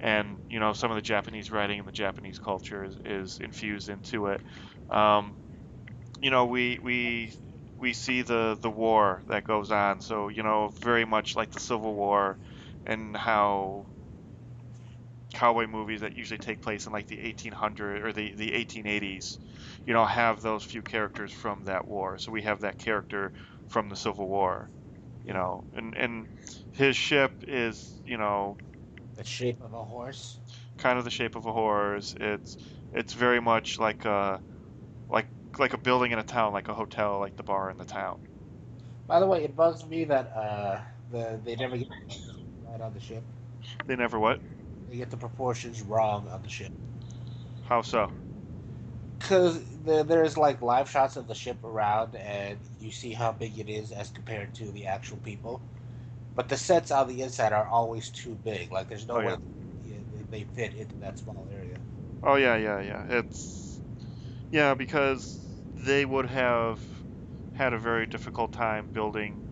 And some of the Japanese writing and the Japanese culture is infused into it. Um, we see the war that goes on, so very much like the Civil War, and how cowboy movies that usually take place in like the 1800 or the 1880s, have those few characters from that war. So we have that character from the Civil War, Yeah, and his ship is, the shape of a horse. kind of the shape of a horse. It's very much like like a building in a town, like a hotel, like the bar in the town. By the way, it bugs me that they never get the proportions right on the ship. They never what? They get the proportions wrong on the ship. How so? Because there's like live shots of the ship around, and you see how big it is as compared to the actual people. But the sets on the inside are always too big. Like there's no Oh way yeah. they fit into that small area. Oh yeah, yeah, yeah. It's yeah, because they would have had a very difficult time building,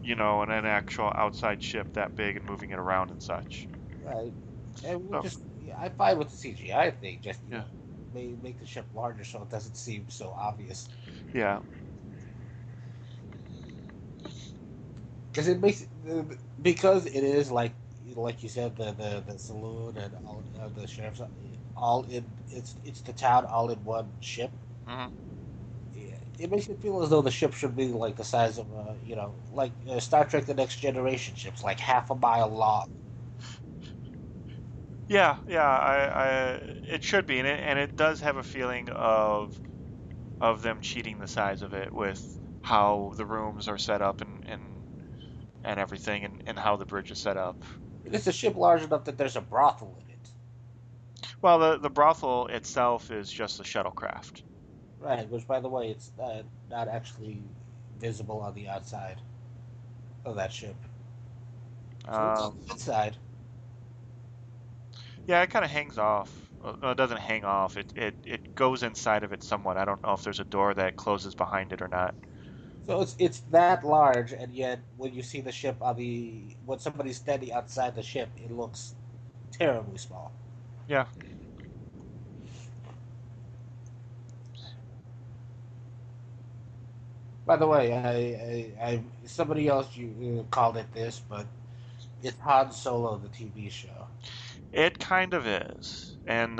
an actual outside ship that big and moving it around and such. Right. And we So just, yeah, I find with the CGI thing, just yeah, make the ship larger so it doesn't seem so obvious. yeah. Because it makes because it is like you said the saloon and all the sheriff's all in it's the town all in one ship. Hmm. Yeah, it makes it feel as though the ship should be like the size of like Star Trek: The Next Generation ships, like half a mile long. Yeah, yeah. It should be, and it does have a feeling of them cheating the size of it with how the rooms are set up and everything, and how the bridge is set up. It's a ship large enough that there's a brothel in it. Well, the brothel itself is just a shuttlecraft. Right, which by the way, it's not actually visible on the outside of that ship. So it's on Um, the inside. yeah, it kind of hangs off. Well, no, it doesn't hang off. It goes inside of it somewhat. I don't know if there's a door that closes behind it or not. So it's that large, and yet when you see the ship on the when somebody's standing outside the ship, it looks terribly small. Yeah. By the way, I somebody else you called it this, but it's Han Solo, the TV show. It kind of is. And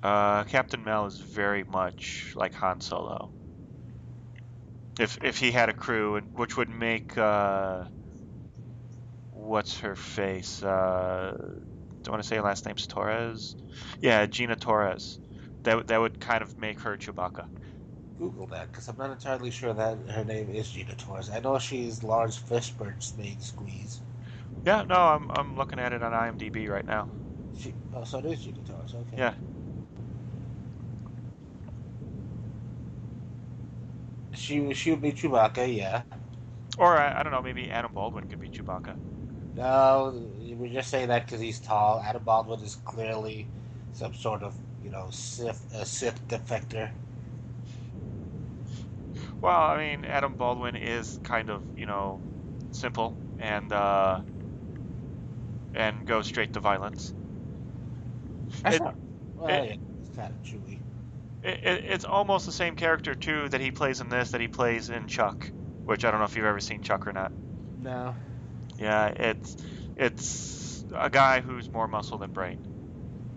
Captain Mel is very much like Han Solo. If he had a crew, and which would make what's her face? Do I want to say her last name's Torres? Yeah, Gina Torres. That would kind of make her Chewbacca. Google that because I'm not entirely sure that her name is Gina Torres. I know she's Lawrence Fishburne's main squeeze. Yeah, no, I'm looking at it on IMDb right now. So it is Gina Torres. Okay. Yeah. She would be Chewbacca, yeah. Or I don't know, maybe Adam Baldwin could be Chewbacca. No, we just say that because he's tall. Adam Baldwin is clearly some sort of Sith defector. Well, I mean, Adam Baldwin is kind of, simple and goes straight to violence. That's It, not. Well, it yeah, it's kind of chewy. it's almost the same character too that he plays in this that he plays in Chuck, which I don't know if you've ever seen Chuck or not. No. Yeah, it's a guy who's more muscle than brain.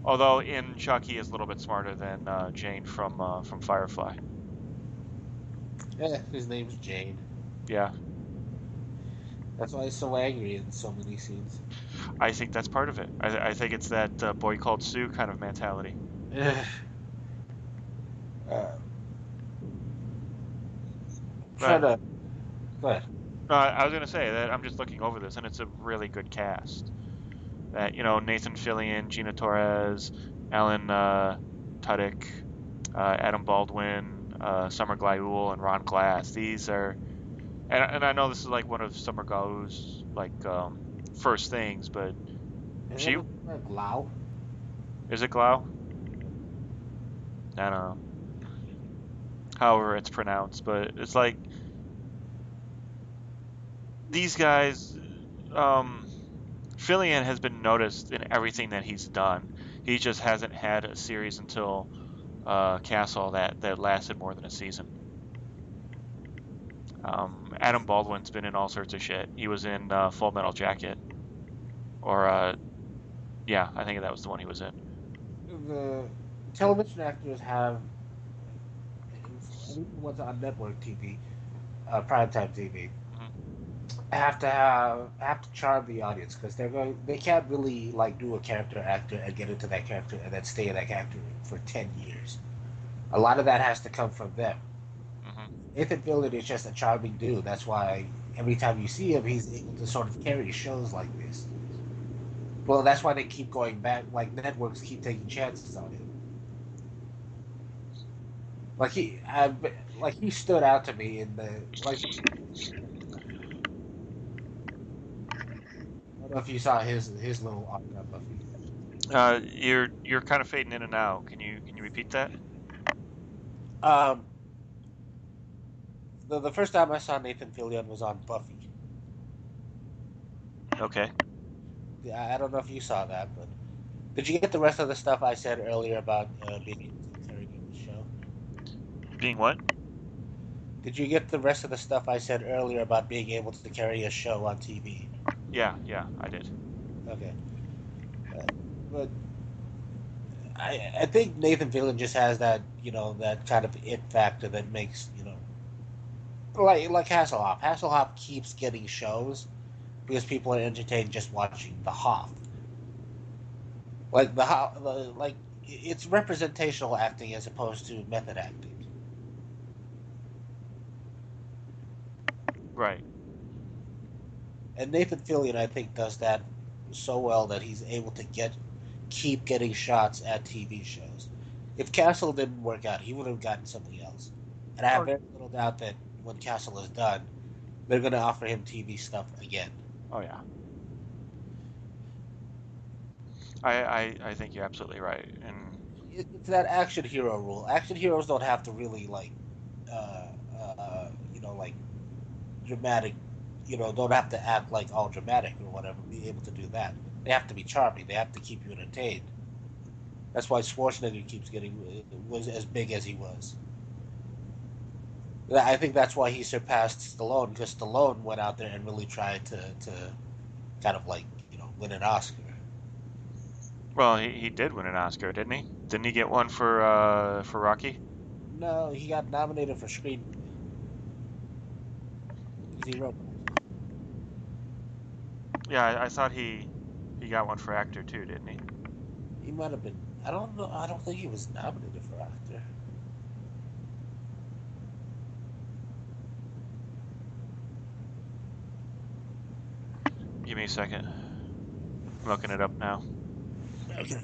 Although in Chuck he is a little bit smarter than Jane from Firefly. Yeah, his name's Jane. Yeah, That's why he's so angry in so many scenes. I think that's part of it. I think it's that boy called Sue kind of mentality. uh, trying But to. Go ahead. I was gonna say that I'm just looking over this, and it's a really good cast. That Nathan Fillion, Gina Torres, Alan Tudyk, Adam Baldwin, Summer Glayul, and Ron Glass. These are, and I know this is like one of Summer Glayul's like first things, but Isn't she it like Lao? is it Glau? I don't know. However it's pronounced, but it's like these guys. Um, Fillion has been noticed in everything that he's done. He just hasn't had a series until Castle that lasted more than a season. Adam Baldwin's been in all sorts of shit. He was in Full Metal Jacket, or yeah, I think that was the one he was in. The television actors have, at least the ones on network TV, primetime TV, Mhm. have to charm the audience because they can't really like do a character actor and get into that character and then stay in that character for 10 years. A lot of that has to come from them. Mhm. Nathan Fillion is just a charming dude. That's why every time you see him, he's able to sort of carry shows like this. Well, that's why they keep going back. Like networks keep taking chances on him. Like like he stood out to me in the like. I don't know if you saw his little arc on Buffy. You're kind of fading in and out. Can you repeat that? Um, the first time I saw Nathan Fillion was on Buffy. Okay. Yeah, I don't know if you saw that, but did you get the rest of the stuff I said earlier about being able to carry the show? Being what? Did you get the rest of the stuff I said earlier about being able to carry a show on TV? Yeah, I did. Okay, uh, but I think Nathan Fillion just has that that kind of it factor that makes like Hasselhoff. Hasselhoff keeps getting shows because people are entertained just watching the Hoff. Like like it's representational acting as opposed to method acting. Right. And Nathan Fillion, I think, does that so well that he's able to keep getting shots at TV shows. If Castle didn't work out, he would have gotten something else. And I have Oh, very little doubt that when Castle is done, they're going to offer him TV stuff again. oh yeah. I think you're absolutely right. And It's that action hero rule. Action heroes don't have to really like dramatic, don't have to act like all dramatic or whatever. Be able to do that. They have to be charming. They have to keep you entertained. That's why Schwarzenegger keeps getting was as big as he was. I think that's why he surpassed Stallone because Stallone went out there and really tried to kind of like win an Oscar. well, he did win an Oscar, didn't he? Didn't he get one for Rocky? No, he got nominated for screenplay because he wrote. Yeah, I thought he got one for actor too, didn't he? He might have been. I don't know. I don't think he was nominated for actor. Give me a second. I'm looking it up now. Okay.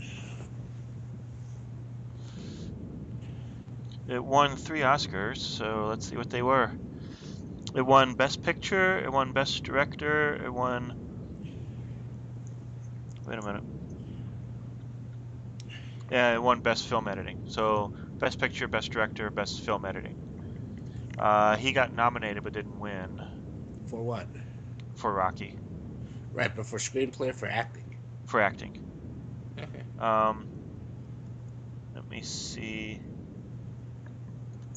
It won 3 Oscars, so let's see what they were. It won Best Picture, it won Best Director, it won. Wait a minute. Yeah, it won Best Film Editing. So Best Picture, Best Director, Best Film Editing. He got nominated but didn't win For what? for Rocky Right, but for screenplay or for acting? for acting. Okay. Um, Let me see.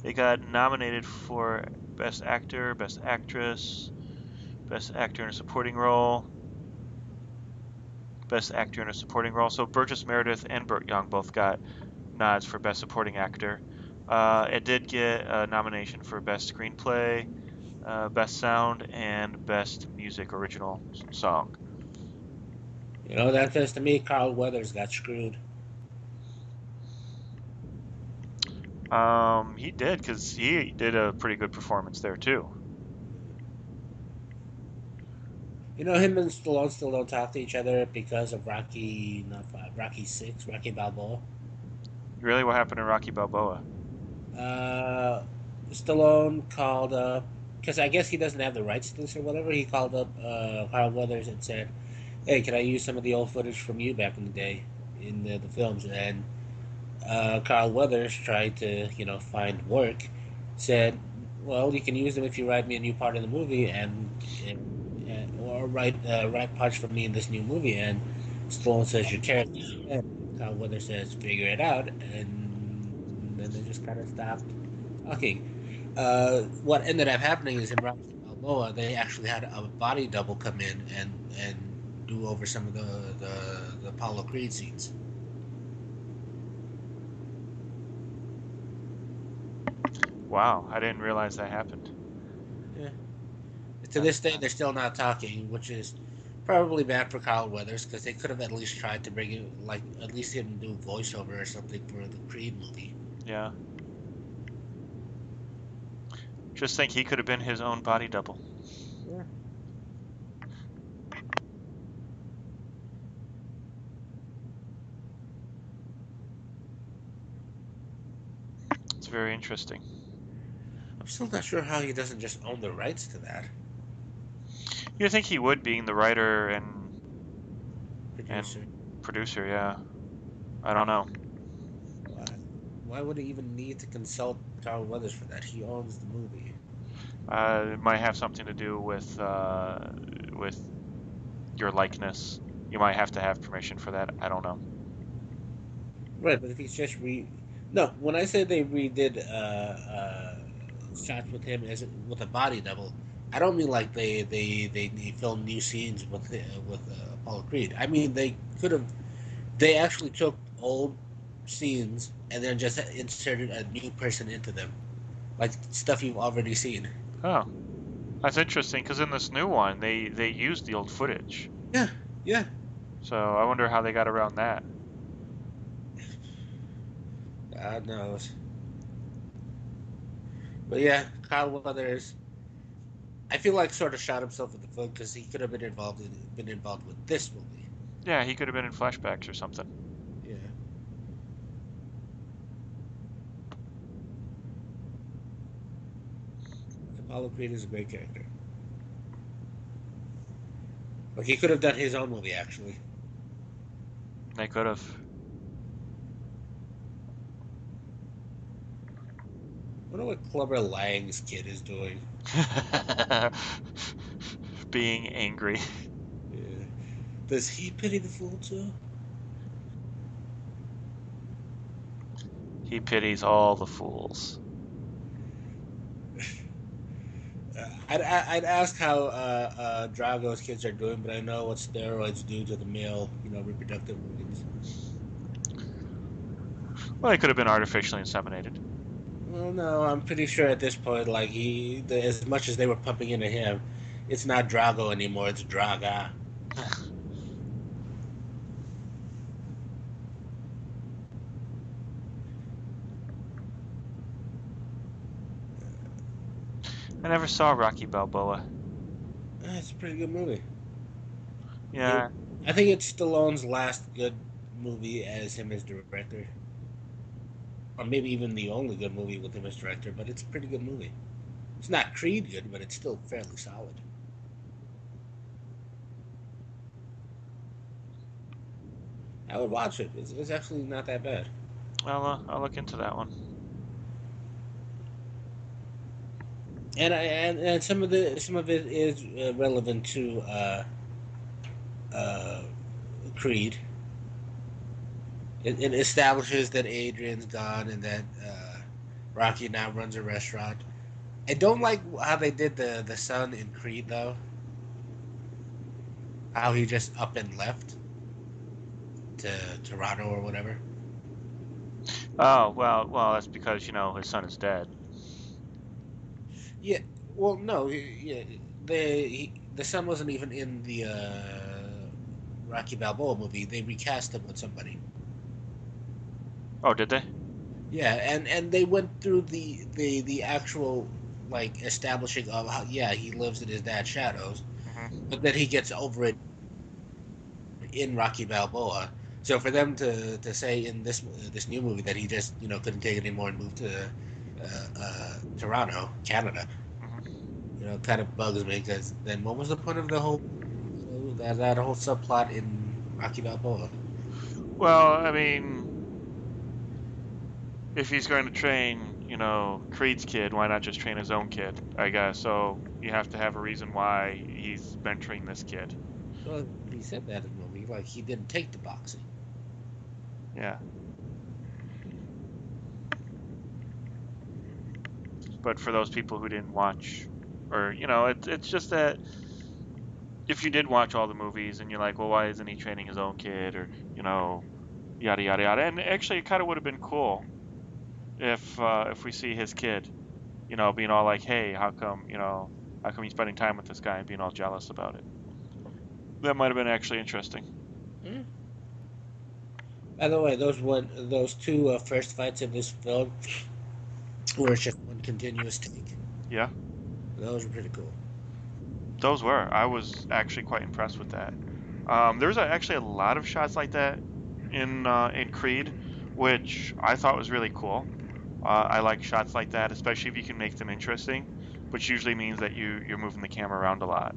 They got nominated for Best Actor, Best Actress, Best Actor in a Supporting Role, Best Actor in a Supporting Role. So Burgess Meredith and Burt Young both got nods for Best Supporting Actor. It did get a nomination for Best Screenplay, Best Sound, and Best Music Original Song. That says to me Carl Weathers got screwed. He did because he did a pretty good performance there too. Him and Stallone still don't talk to each other because of Rocky, not five, Rocky 6, Rocky Balboa. Really, what happened in Rocky Balboa? Uh, Stallone called up because I guess he doesn't have the rights to this or whatever. He called up Carl Weathers and said, "Hey, can I use some of the old footage from you back in the day in the films?" And Carl Weathers tried to find work. Said, "Well, you can use them if you write me a new part in the movie, and or write parts for me in this new movie." And Stallone says, "Your character's dead." Carl Weathers says, "Figure it out," and then they just kind of stopped talking. What ended up happening is in Rocky Balboa, they actually had a body double come in and do over some of the Apollo Creed scenes. Wow, I didn't realize that happened. Yeah. To That's this day, they're still not talking, which is probably bad for Carl Weathers because they could have at least tried to bring it, like at least him do voiceover or something for the Creed movie. yeah. Just think he could have been his own body double. Yeah. It's very interesting. I'm still not sure how he doesn't just own the rights to that. You'd think he would, being the writer and Producer. producer. Yeah, I don't know. Why would he even need to consult Carl Weathers for that? He owns the movie. It might have something to do with your likeness. You might have to have permission for that. I don't know. Right, but if he's just no, when I say they redid shots with him as with a body double, I don't mean like they filmed new scenes with Apollo Creed. I mean they actually took old scenes and then just inserted a new person into them, like stuff you've already seen. Oh, that's interesting because in this new one, they used the old footage. Yeah, yeah. So I wonder how they got around that. God knows. But yeah, Kyle Weathers. I feel like sort of shot himself in the foot because he could have been involved with this movie. Yeah, he could have been in flashbacks or something. Yeah. Apollo Creed is a great character. Like he could have done his own movie actually. They could have. I wonder what Clubber Lang's kid is doing. Being angry. Yeah. Does he pity the fool too? He pities all the fools. I'd ask how Drago's kids are doing, but I know what steroids do to the male, reproductive organs. Well, they could have been artificially inseminated. Well, no, I'm pretty sure at this point, like as much as they were pumping into him, it's not Drago anymore; it's Draga. I never saw Rocky Balboa. It's a pretty good movie. Yeah. I think it's Stallone's last good movie as him as director, or maybe even the only good movie with him as director. But it's a pretty good movie. It's not Creed good, but it's still fairly solid. I would watch it. It's actually not that bad. I'll look into that one. And some of it is relevant to uh, Creed. It establishes that Adrian's gone and that Rocky now runs a restaurant. I don't like how they did the son in Creed though. How he just up and left to Toronto or whatever. Oh, well, that's because, his son is dead. Yeah. Well, no. Yeah. The son wasn't even in the Rocky Balboa movie. They recast him with somebody. Oh, did they? Yeah, and they went through the actual like establishing of how he lives in his dad's shadows, but then he gets over it in Rocky Balboa. So for them to say in this new movie that he just couldn't take it anymore and moved to Toronto, Canada, kind of bugs me because then what was the point of the whole that whole subplot in Rocky Balboa? Well, I mean, if he's going to train, Creed's kid, why not just train his own kid, I guess. So you have to have a reason why he's mentoring this kid. Well, he said that in the movie, like he didn't take the boxing. Yeah. But for those people who didn't watch, or, it's just that if you did watch all the movies and you're like, well, why isn't he training his own kid, or, yada, yada, yada. And actually, it kind of would have been cool if we see his kid, being all like, hey, how come he's spending time with this guy and being all jealous about it? That might have been actually interesting. Hmm? By the way, those two first fights in this film were just one continuous take. Yeah, Those were pretty cool. those were. I was actually quite impressed with that. There's actually a lot of shots like that in Creed, which I thought was really cool. I like shots like that, especially if you can make them interesting, which usually means that you're moving the camera around a lot.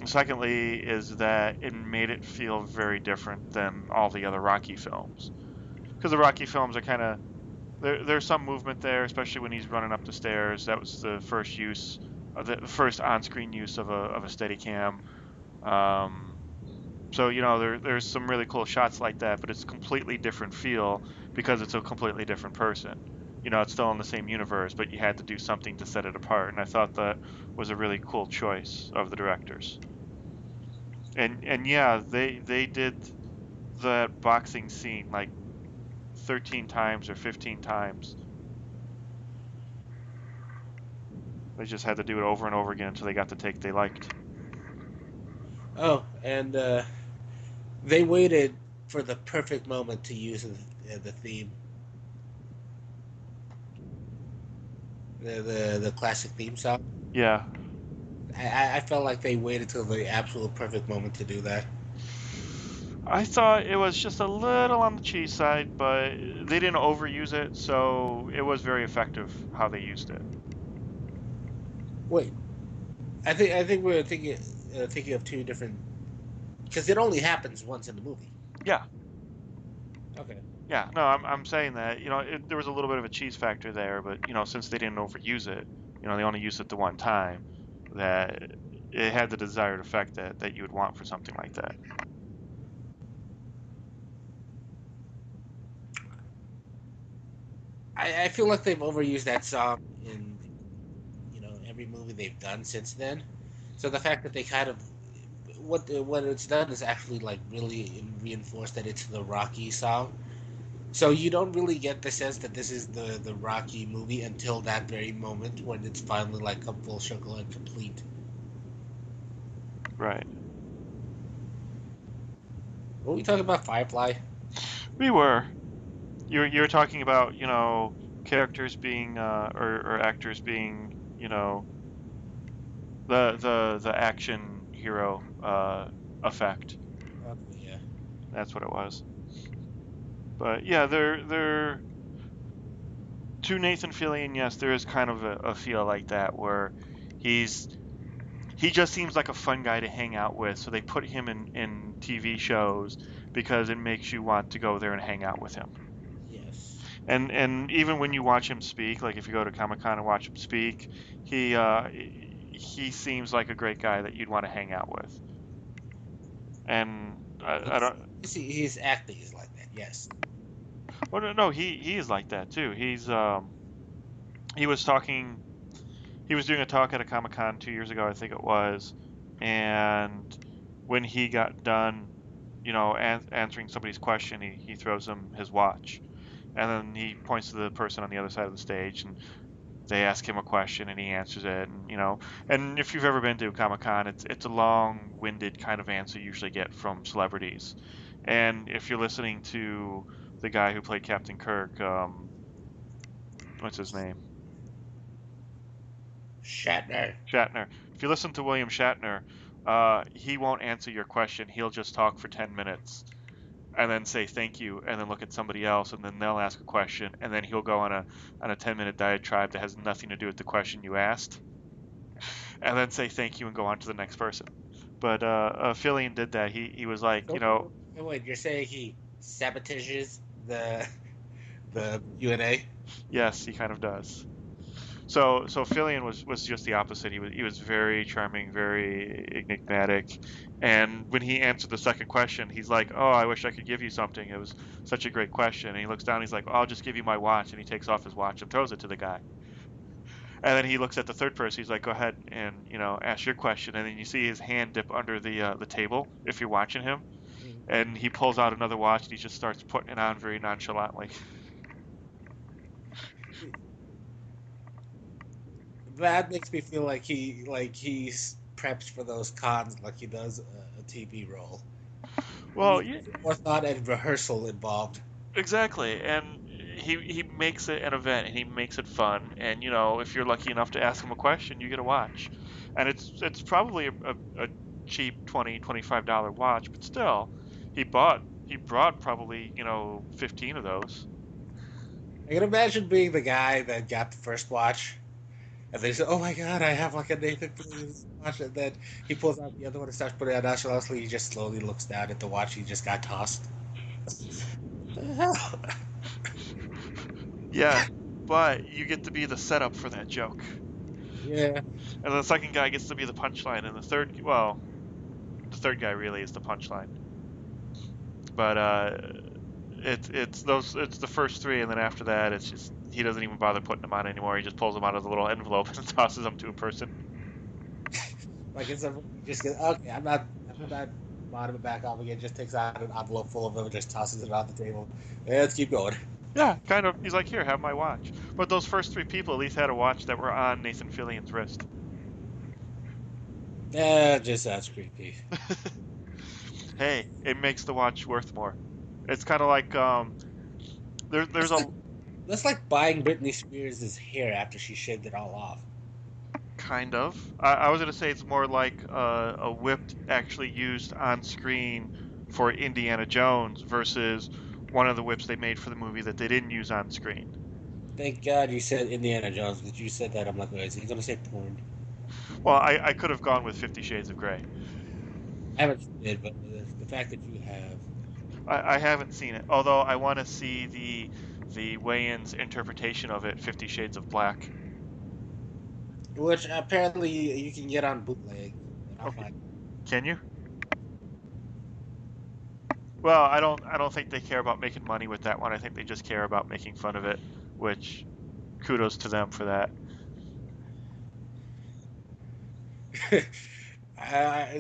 Secondly, is that it made it feel very different than all the other Rocky films, because the Rocky films are kind of there's some movement there, especially when he's running up the stairs. That was the first use, the first on-screen use of a Steadicam. Um, so there's some really cool shots like that, but it's a completely different feel because it's a completely different person. It's still in the same universe, but you had to do something to set it apart, and I thought that was a really cool choice of the directors. And yeah, they did that boxing scene like 13 times or 15 times. They just had to do it over and over again until they got the take they liked. Oh, and they waited for the perfect moment to use the theme, the classic theme song. Yeah, I felt like they waited till the absolute perfect moment to do that. I thought it was just a little on the cheese side, but they didn't overuse it, so it was very effective how they used it. Wait, I think we're thinking of two different, because it only happens once in the movie. Yeah, Okay. yeah. No, I'm saying that there was a little bit of a cheese factor there, but since they didn't overuse it, they only used it the one time, that it had the desired effect that you would want for something like that. I feel like they've overused that song in every movie they've done since then. So the fact that they kind of what it's done is actually like really reinforced that it's the Rocky song. So you don't really get the sense that this is the Rocky movie until that very moment when it's finally like come full circle and complete. Right. Were we talking about Firefly? We were. You were talking about characters being or actors being the action hero effect. Okay, yeah. That's what it was. But yeah, they're to Nathan Fillion. Yes, there is kind of a feel like that where he's he just seems like a fun guy to hang out with. So they put him in TV shows because it makes you want to go there and hang out with him. Yes. And even when you watch him speak, like if you go to Comic-Con and watch him speak, he seems like a great guy that you'd want to hang out with. And I don't. His acting is like that. Yes. Well, no, he is like that too. He was talking. He was doing a talk at a Comic-Con 2 years ago, I think it was, and when he got done, answering somebody's question, he throws him his watch, and then he points to the person on the other side of the stage, and they ask him a question, and he answers it, and if you've ever been to a Comic-Con, it's a long-winded kind of answer you usually get from celebrities, and if you're listening to the guy who played Captain Kirk, what's his name? Shatner. Shatner. If you listen to William Shatner, he won't answer your question. He'll just talk for 10 minutes and then say thank you and then look at somebody else and then they'll ask a question and then he'll go on a 10-minute diatribe that has nothing to do with the question you asked and then say thank you and go on to the next person. But Fillion did that. He was like, Wait, you're saying he sabotages the Q&A? yes, he kind of does. So Fillion was just the opposite. He was very charming, very enigmatic, and when he answered the second question, he's like, "Oh, I wish I could give you something. It was such a great question." And he looks down, he's like, "Oh, I'll just give you my watch," and he takes off his watch and throws it to the guy. And then he looks at the third person. He's like, "Go ahead and ask your question." And then you see his hand dip under the table if you're watching him, Mm. and he pulls out another watch and he just starts putting it on very nonchalantly. That makes me feel like he's preps for those cons like he does a TV role. Well, yeah, More thought and rehearsal involved. exactly, and he makes it an event, and he makes it fun. And if you're lucky enough to ask him a question, you get a watch, and it's probably a cheap $25 watch, but still, he brought probably 15 of those. I can imagine being the guy that got the first watch, and they say, "Oh my God, I have like a Nathan Fillion watch," and then he pulls out the other one and starts putting it on nonchalantly. He just slowly looks down at the watch he just got tossed. What the hell? Yeah, but you get to be the setup for that joke. Yeah. And the second guy gets to be the punchline, and the third guy really is the punchline. But it's the first three, and then after that, it's just he doesn't even bother putting them on anymore. He just pulls them out of the little envelope and tosses them to a person. Like it's a just get okay. I'm not bottom it back off again. Just takes out an envelope full of them and just tosses it on the table. Yeah, let's keep going. Yeah, kind of. He's like, here, have my watch. But those first three people at least had a watch that were on Nathan Fillion's wrist. Yeah, just sounds creepy. Hey, it makes the watch worth more. It's kind of like there's That's a like, that's like buying Britney Spears' hair after she shaved it all off. kind of. I was gonna say it's more like a whip actually used on screen for Indiana Jones versus one of the whips they made for the movie that they didn't use on screen. Thank God you said Indiana Jones because you said that. I'm like, wait, is he gonna say porn? Well, I could have gone with 50 Shades of Grey. I haven't seen it, but the fact that you have, I haven't seen it, although I want to see the Wayans interpretation of it, 50 Shades of Black. which apparently you can get on bootleg, and I'll Okay, find. can you? Well, I don't think they care about making money with that one. I think they just care about making fun of it, which kudos to them for that.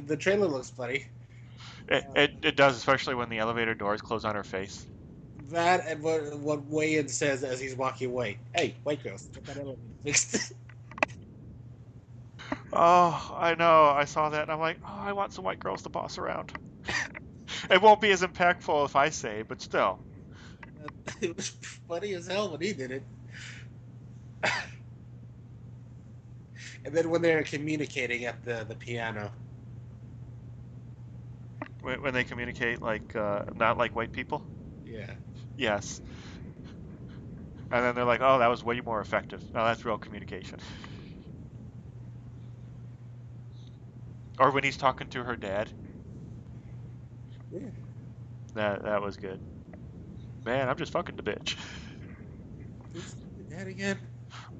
The trailer looks funny. It does, especially when the elevator doors close on her face. That and what Wayne says as he's walking away. Hey, white girls, get that elevator fixed. Oh, I know. I saw that and I'm like, oh, I want some white girls to boss around. It won't be as impactful if I say, but still. It was funny as hell when he did it. And then when they're communicating at the piano. When they communicate like not like white people. Yeah. Yes. And then they're like, oh, that was way more effective. Now that's real communication. Or when he's talking to her dad. Yeah. That was good. Man, I'm just fucking the bitch. Who's the dad again?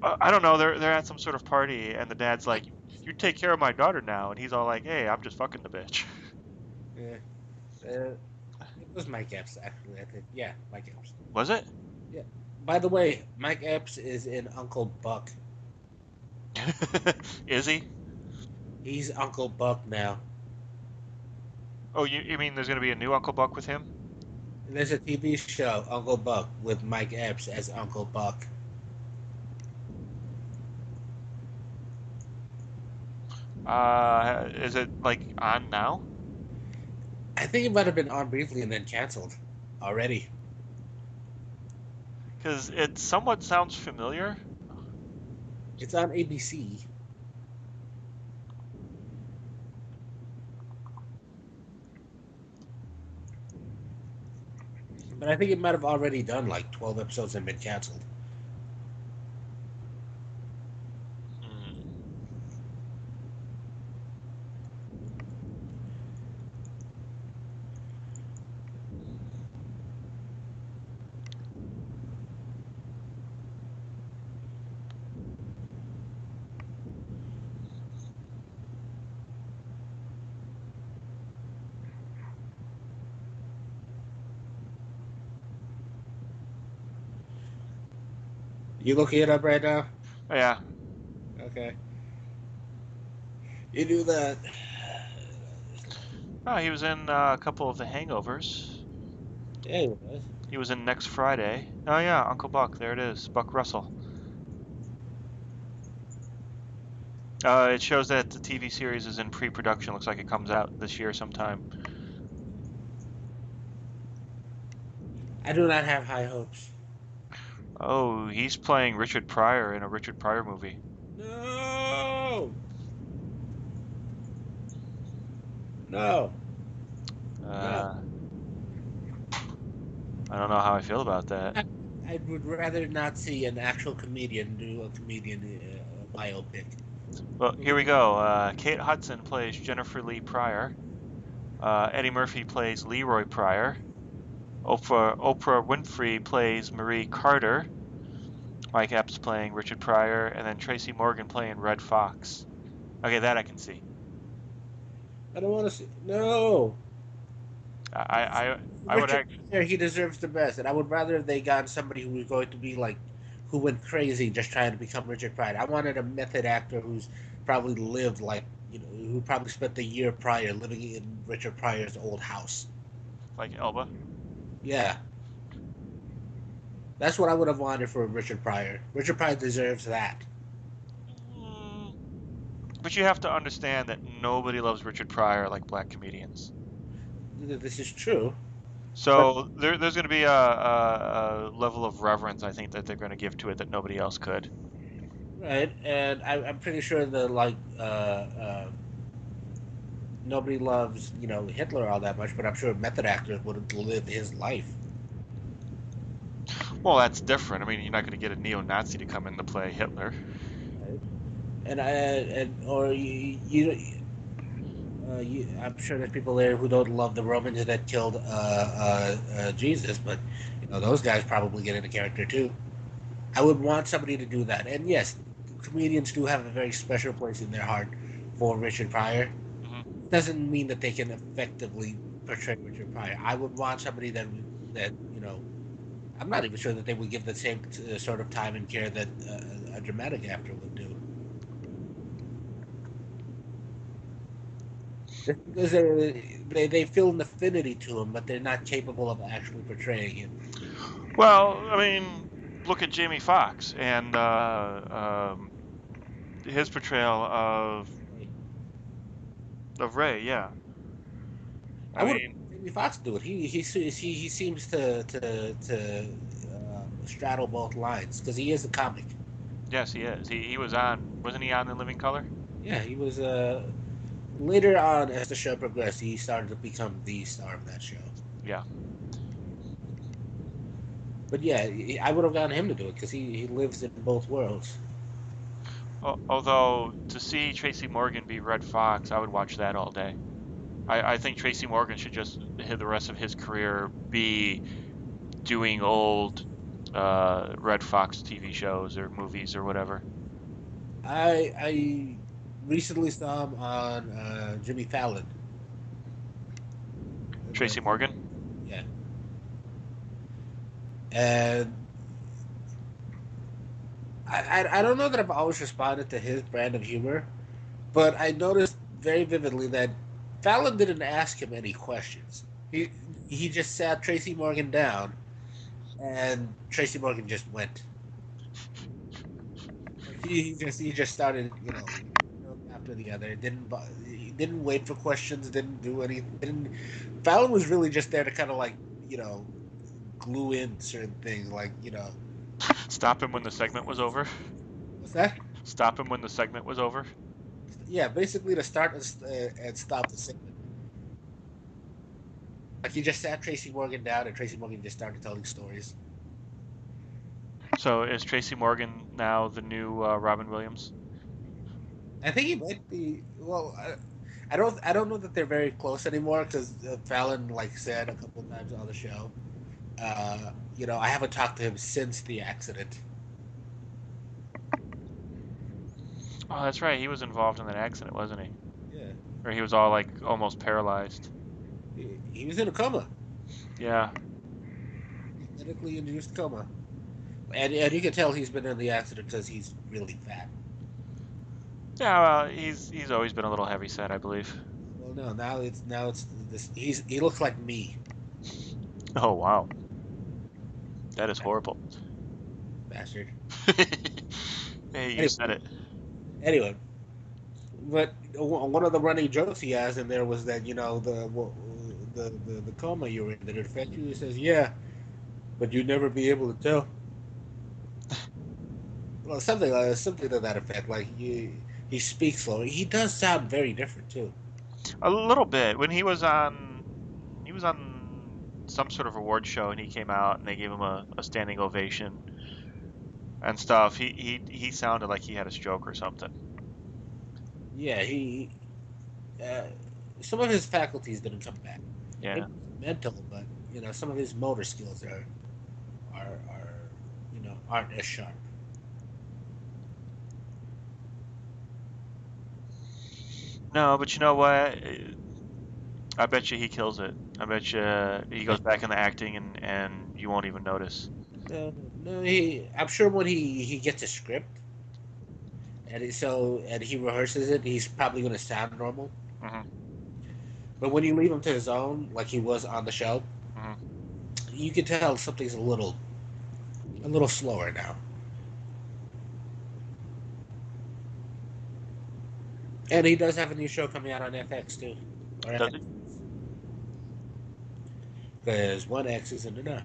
I don't know. They're at some sort of party, and the dad's like, "You take care of my daughter now," and he's all like, "Hey, I'm just fucking the bitch." Yeah. It was Mike Epps, actually. I think. Yeah, Mike Epps. Was it? Yeah. By the way, Mike Epps is in Uncle Buck. Is he? He's Uncle Buck now. Oh, you mean there's gonna be a new Uncle Buck with him? There's a TV show, Uncle Buck, with Mike Epps as Uncle Buck. Is it like on now? I think it might have been on briefly and then canceled already. Because it somewhat sounds familiar. It's on ABC. But I think it might have already done like 12 episodes and been canceled. Hmm. You looking it up right now? Oh, yeah. Okay. You do that. Oh, he was in a couple of the Hangovers. Yeah, it was. He was in Next Friday. Oh yeah, Uncle Buck. There it is. Buck Russell. It shows that the TV series is in pre-production. Looks like it comes out this year sometime. I do not have high hopes. Oh, he's playing Richard Pryor in a Richard Pryor movie. No! No! No! Uh, I don't know how I feel about that. I I would rather not see an actual comedian do a comedian biopic. Well, here we go. Kate Hudson plays Jennifer Lee Pryor. Eddie Murphy plays Leroy Pryor. Oprah Winfrey plays Marie Carter. Mike Epps playing Richard Pryor, and then Tracy Morgan playing Red Fox. Okay, that I can see. I don't want to see. No. I would Richard actually. Pryor, he deserves the best, and I would rather they got somebody who was going to be like, who went crazy just trying to become Richard Pryor. I wanted a method actor who's probably lived like, who probably spent the year prior living in Richard Pryor's old house. Like Elba. Yeah, that's what I would have wanted for Richard Pryor. Richard Pryor deserves that. Mm, but you have to understand that nobody loves Richard Pryor like black comedians. This is true, but So there's going to be a level of reverence, I think, that they're going to give to it that nobody else could. right, and I'm pretty sure that like nobody loves Hitler all that much, but I'm sure method actors wouldn't live his life. Well, that's different. I mean, you're not going to get a neo-Nazi to come in to play Hitler. Right? And I'm sure there's people there who don't love the Romans that killed Jesus, but those guys probably get into character too. I would want somebody to do that, and yes, comedians do have a very special place in their heart for Richard Pryor. Hmm. Doesn't mean that they can effectively portray Richard Pryor. I would want somebody that. I'm not even sure that they would give the same sort of time and care that a dramatic actor would do. Just because they feel an affinity to him, but they're not capable of actually portraying him. Well, I mean, look at Jamie Foxx and his portrayal of Ray. Yeah, I I would mean, Jamie Foxx do it. He seems to straddle both lines because he is a comic. yes, he is. He was on, wasn't he on In Living Color? Yeah, he was. Later on, as the show progressed, he started to become the star of that show. Yeah. But yeah, I would have gotten him to do it because he lives in both worlds. Although to see Tracy Morgan be Red Fox, I would watch that all day. I think Tracy Morgan should just have the rest of his career be doing old Red Fox TV shows or movies or whatever. I recently saw him on Jimmy Fallon. Tracy Morgan? Yeah, and I don't know that I've always responded to his brand of humor, but I noticed very vividly that Fallon didn't ask him any questions. He just sat Tracy Morgan down, and Tracy Morgan just went. Like he just started, after the other. He didn't wait for questions. Didn't do anything. Didn't. Fallon was really just there to kind of like glue in certain things, like Stop him when the segment was over? what's that? Stop him when the segment was over? Yeah, basically to start and stop the segment. Like he just sat Tracy Morgan down, and Tracy Morgan just started telling stories. So is Tracy Morgan now the new Robin Williams? I think he might be. Well, I don't know that they're very close anymore because Fallon like said a couple of times on the show. I haven't talked to him since the accident. Oh, that's right. He was involved in that accident, wasn't he? Yeah, Or he was all like almost paralyzed. he was in a coma, Yeah. medically induced coma, and you can tell he's been in the accident because he's really fat. Yeah, well, he's always been a little heavy set, I believe. Well, no, now it's this. He looks like me, Oh, wow. That is horrible. bastard. Hey, you Anyway, said it. anyway, but one of the running jokes he has in there was that the coma you were in, did it affect you? He says, yeah, but you'd never be able to tell. Well, something to that effect. Like he speaks slow. He does sound very different too. A little bit. When he was on some sort of award show, and he came out, and they gave him a standing ovation and stuff. He sounded like he had a stroke or something. Yeah, uh, some of his faculties didn't come back. Yeah. Maybe mental, but some of his motor skills are aren't as sharp. No, but you know what? I bet you he kills it. I bet you he goes back into acting, and you won't even notice. No, I'm sure when he gets a script and he rehearses it, he's probably going to sound normal. Hmm. But when you leave him to his own, like he was on the show, Hmm. you can tell something's a little slower now. And he does have a new show coming out on FX too, or Does FX, he? because one X isn't enough.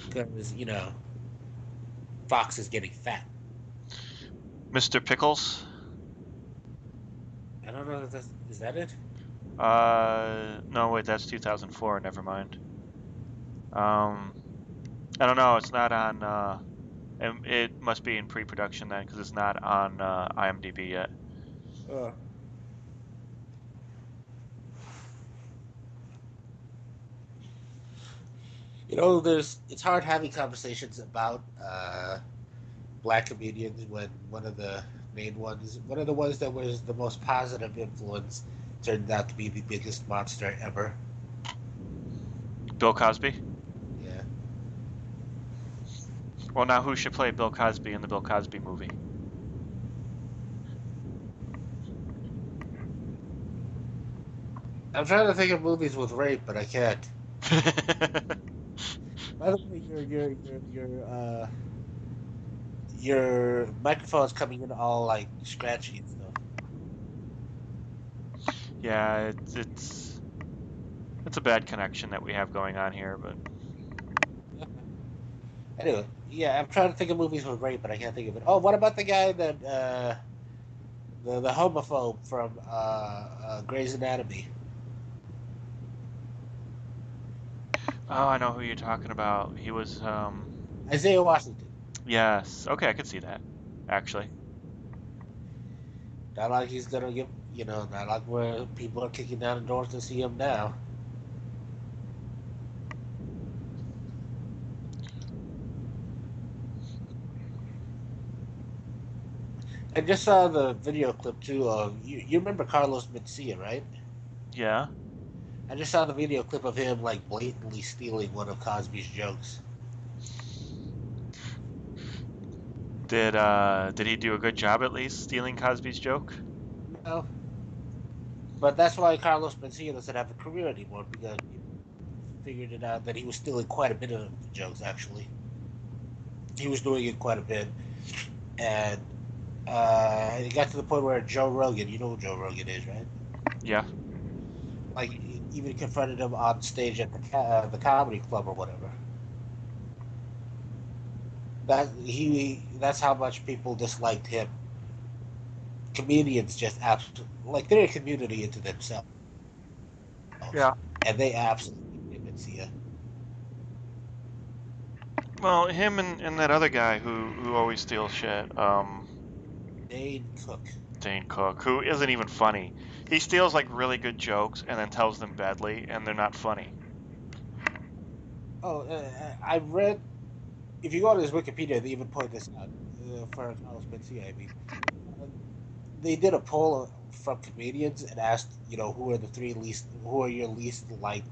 Because Fox is getting fat. Mr. Pickles? I don't know if is that it? No, wait, that's 2004. Never mind. Um, I don't know. It's not on. It must be in pre-production then, because it's not on IMDb yet. Uh, it's hard having conversations about black comedians when one of the ones that was the most positive influence, turned out to be the biggest monster ever. Bill Cosby? Yeah. Well, now who should play Bill Cosby in the Bill Cosby movie? I'm trying to think of movies with rape, but I can't. By the way, your microphone's coming in all like scratchy and stuff. Yeah, it's a bad connection that we have going on here, but Anyway, yeah, I'm trying to think of movies with rape, but I can't think of it. Oh, what about the guy that the homophobe from Grey's Anatomy? oh, I know who you're talking about. He was Isaiah Washington. yes. Okay, I could see that actually. Not like he's gonna get, not like where people are kicking down the doors to see him now. I just saw the video clip too of you remember Carlos Mencia, right? Yeah. I just saw the video clip of him like blatantly stealing one of Cosby's jokes. Did he do a good job at least stealing Cosby's joke? No, but that's why Carlos Mencia doesn't have a career anymore because he figured it out that he was stealing quite a bit of the jokes. Actually, he was doing it quite a bit, and it got to the point where Joe Rogan, you know who Joe Rogan is, right? Yeah. Like even confronted him on stage at the comedy club or whatever. That's how much people disliked him. Comedians just absolutely like they're a community into themselves, Yeah. and they absolutely didn't see it. Well, him and that other guy who always steals shit, Dane Cook. Dane Cook, who isn't even funny. He steals like really good jokes and then tells them badly, and they're not funny. Oh, I read. If you go to his Wikipedia, they even point this out for Carlos Mencia. I mean, uh, they did a poll from comedians and asked, who are your least liked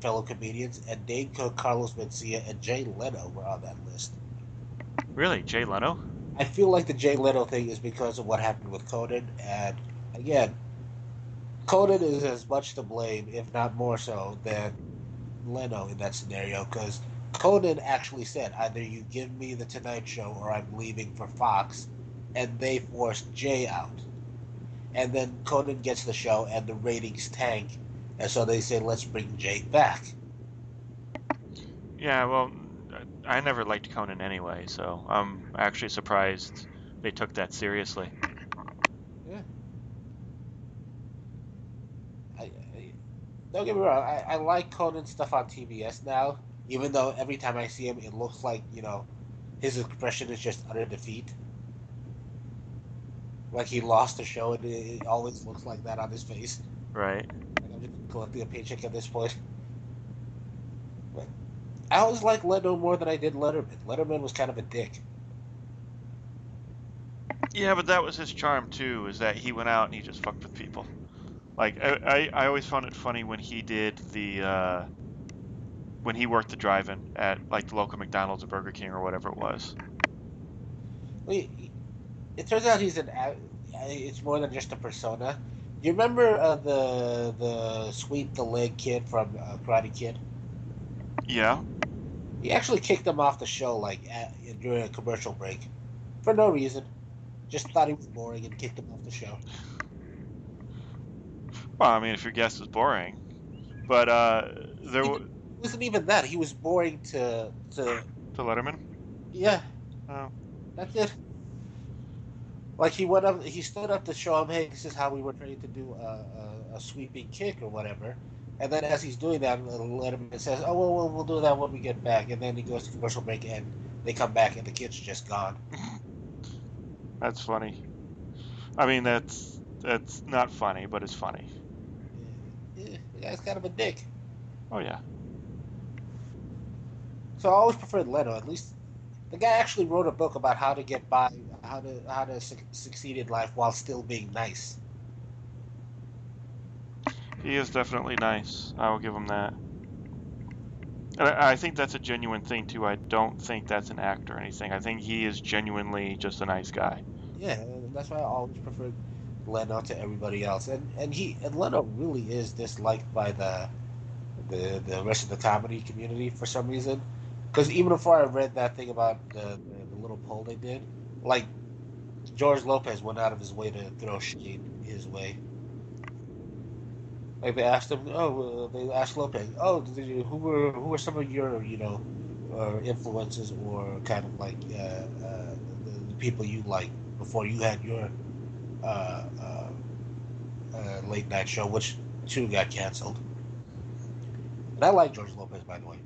fellow comedians, and Dane Cook, Carlos Mencia, and Jay Leno were on that list. Really, Jay Leno? I feel like the Jay Leno thing is because of what happened with Conan, and again, Conan is as much to blame, if not more so, than Leno in that scenario, because Conan actually said, either you give me the Tonight Show or I'm leaving for Fox, and they forced Jay out. And then Conan gets the show, and the ratings tank, and so they say, let's bring Jay back. Yeah, well, I never liked Conan anyway, so I'm actually surprised they took that seriously. Yeah. I, Don't get me wrong. I like Conan stuff on TBS now, even though every time I see him, it looks like his expression is just utter defeat, like he lost the show, and it always looks like that on his face. Right. Like I'm just collecting a paycheck at this point. But I always liked Leno more than I did Letterman. Letterman was kind of a dick. Yeah, but that was his charm too, is that he went out and he just fucked with people. Like I always found it funny when he did the when he worked the drive-in at like the local McDonald's or Burger King or whatever it was. It turns out it's more than just a persona. You remember the sweep the leg kid from Karate Kid? Yeah. He actually kicked him off the show during a commercial break for no reason. Just thought he was boring and kicked him off the show. Well, I mean, if your guest is boring, but It wasn't even that. He was boring to Letterman. yeah. Oh. That's it. Like he went up, he stood up to show him, hey, this is how we were trained to do a sweeping kick or whatever. And then as he's doing that, Letterman says, "Oh well, we'll do that when we get back." And then he goes to commercial break, and they come back, and the kid's just gone. That's funny. I mean, that's not funny, but it's funny. The guy's kind of a dick. Oh yeah. So I always preferred Leno. At least the guy actually wrote a book about how to get by, how to succeed in life while still being nice. He is definitely nice. I will give him that. And I think that's a genuine thing too. I don't think that's an act or anything. I think he is genuinely just a nice guy. Yeah, and that's why I always preferred Leno to everybody else. And Leno really is disliked by the rest of the comedy community for some reason. Because even before I read that thing about the little poll they did, like George Lopez went out of his way to throw shade his way. Like they asked him, they asked Lopez, who were some of your influences or kind of like the people you like before you had your uh, uh, late night show, which two got canceled. And I like George Lopez, by the way.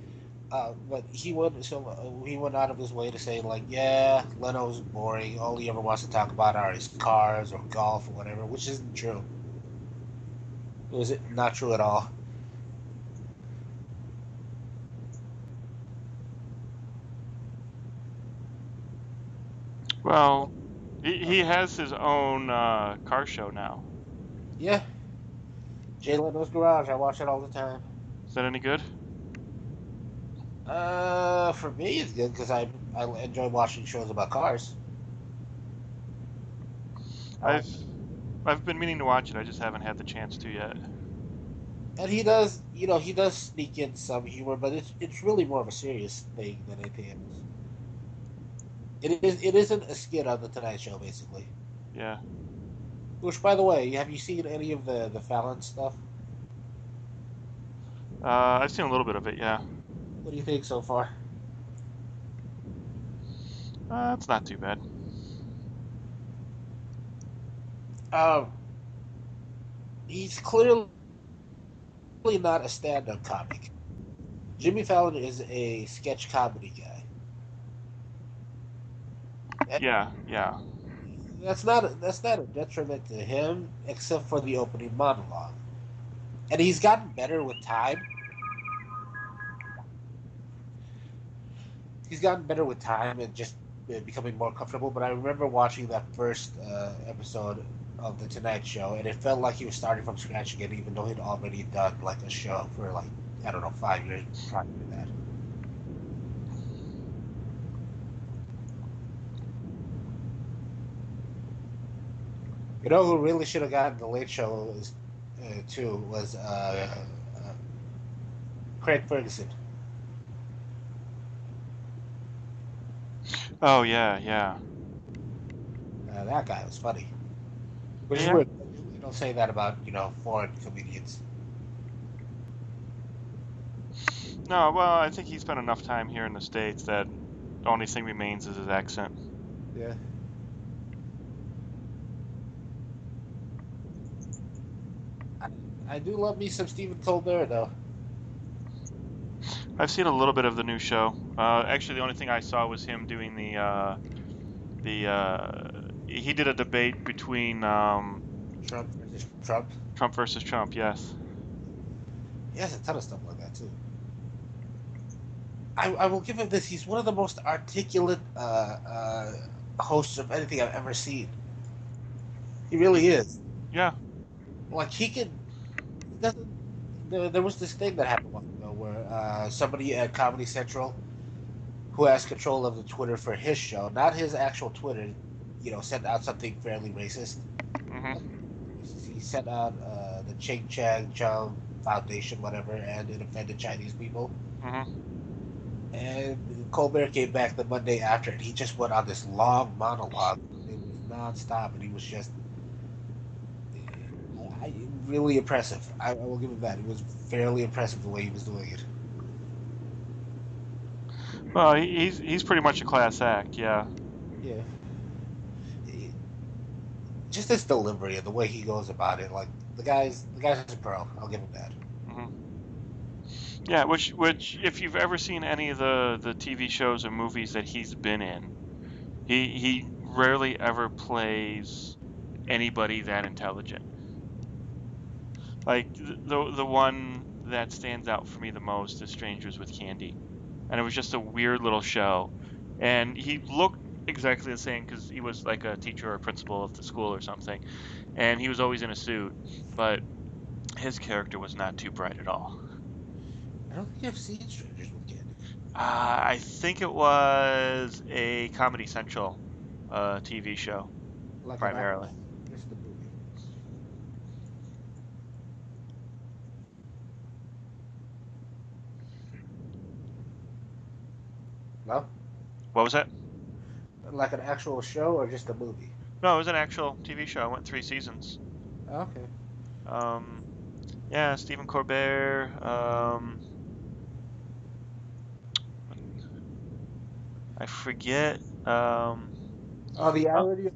But he went out of his way to say like, yeah, Leno's boring. All he ever wants to talk about are his cars or golf or whatever, which isn't true. It was not true at all. Well, he has his own car show now. Yeah, Jay Leno's Garage. I watch it all the time. Is that any good? For me, it's good because I enjoy watching shows about cars. I like, I've been meaning to watch it. I just haven't had the chance to yet. and he does sneak in some humor, but it's really more of a serious thing than anything else. It isn't a skit on the Tonight Show, basically. Yeah. Which, by the way, have you seen any of the Fallon stuff? I've seen a little bit of it. Yeah. What do you think so far? It's not too bad. Um, he's clearly not a stand-up comic. Jimmy Fallon is a sketch comedy guy. And Yeah. Yeah. that's not a detriment to him, except for the opening monologue. And he's gotten better with time. He's gotten better with time and just becoming more comfortable. But I remember watching that first episode of the Tonight Show, and it felt like he was starting from scratch again, even though he'd already done like a show for like I don't know 5 years prior to that. You know who really should have gotten the Late Show too was Craig Ferguson. Oh yeah. Yeah. That guy was funny, which is Yeah. weird. You don't say that about foreign comedians. No. Well, I think he spent enough time here in the States that the only thing remains is his accent. Yeah. I do love me some Stephen Colbert though. I've seen a little bit of the new show. Actually, the only thing I saw was him doing he did a debate between Trump versus Trump. Trump versus Trump. Yes. He has a ton of stuff like that too. I will give him this. He's one of the most articulate hosts of anything I've ever seen. He really is. Yeah. Like he could. He doesn't. There was this thing that happened a while ago where somebody at Comedy Central, who has control of the Twitter for his show, not his actual Twitter, sent out something fairly racist. Mhm. He sent out the Ching Chang Chung Foundation, whatever, and it offended Chinese people. Mhm. And Colbert came back the Monday after, and he just went on this long monologue. It was nonstop, and he was just really impressive. I will give him that. It was fairly impressive the way he was doing it. Well, he's pretty much a class act. Yeah. Yeah. Just his delivery and the way he goes about it, like the guy's a pro. I'll give him that. Mhm. Yeah. Which if you've ever seen any of the TV shows or movies that he's been in, he rarely ever plays anybody that intelligent. Like the one that stands out for me the most is Strangers with Candy, and it was just a weird little show, and he looked exactly the same because he was like a teacher or a principal of the school or something, and he was always in a suit, but his character was not too bright at all. I don't think I've seen Strangers with Candy. I think it was a Comedy Central TV show Like an primarily. actual, just the movie. No, What was it? like an actual show or just a movie. No, it was an actual TV show. It went 3 seasons. Okay. Um, yeah, Stephen Colbert. I forget. Oh, the Oh, irony,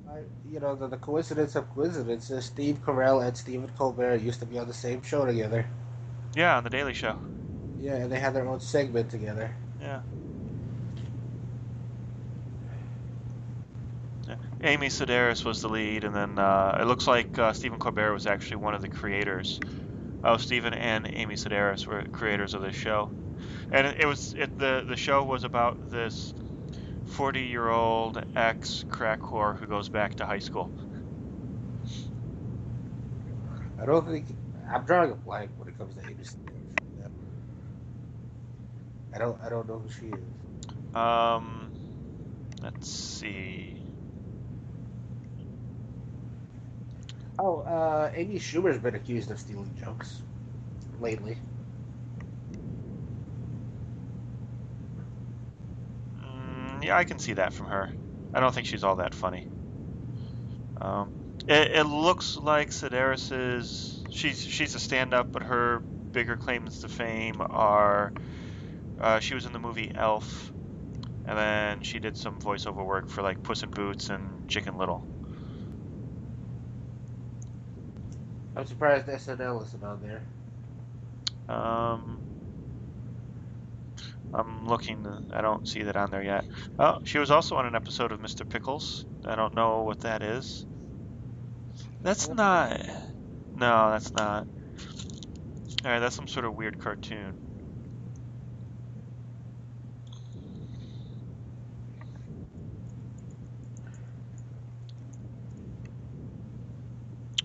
the coincidence of coincidences. Steve Carell and Stephen Colbert used to be on the same show together. yeah, on the Daily Show. Yeah, and they had their own segment together. Yeah, yeah. Amy Sedaris was the lead, and then it looks like Stephen Colbert was actually one of the creators. Oh, Stephen and Amy Sedaris were creators of this show, and the show was about this 40-year-old ex crack whore who goes back to high school. I don't think I'm drawing a blank when it comes to Amy Sedaris right now. I don't know who she is. Um, let's see. Oh, Amy Schumer's been accused of stealing jokes lately. Yeah, I can see that from her. I don't think she's all that funny. Um, it looks like Sedaris's. She's a stand-up, but her bigger claims to fame are she was in the movie Elf, and then she did some voiceover work for like Puss in Boots and Chicken Little. I'm surprised SNL isn't on there. Um, I'm looking. I don't see that on there yet. Oh, she was also on an episode of Mr. Pickles. I don't know what that is. That's not. No, that's not. All right, that's some sort of weird cartoon.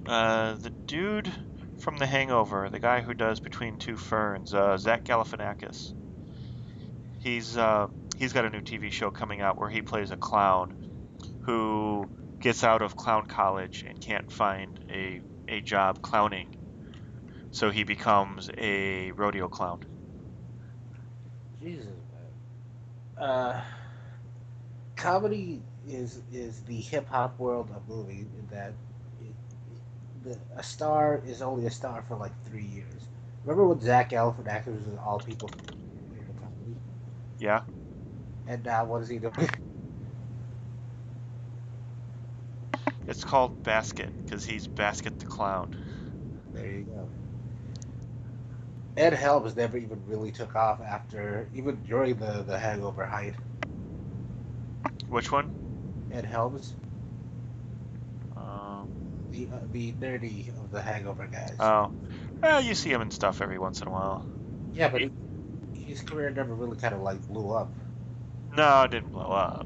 The dude from The Hangover, the guy who does Between Two Ferns, Zach Galifianakis. He's uh, he's got a new TV show coming out where he plays a clown who gets out of clown college and can't find a job clowning, so he becomes a rodeo clown. Jesus, man. Comedy is the hip hop world of movie in that a star is only a star for like 3 years. Remember when Zach Galifianakis was in All People Comedy, Yeah. and now what is he doing? It's called Basket because he's Basket the Clown. There you go. Ed Helms never even really took off after, even during the Hangover height. Which one? Ed Helms, Um, the nerdy of the Hangover guys. oh, you see him in stuff every once in a while. Yeah, but his career never really kind of like blew up. No, it didn't blow up.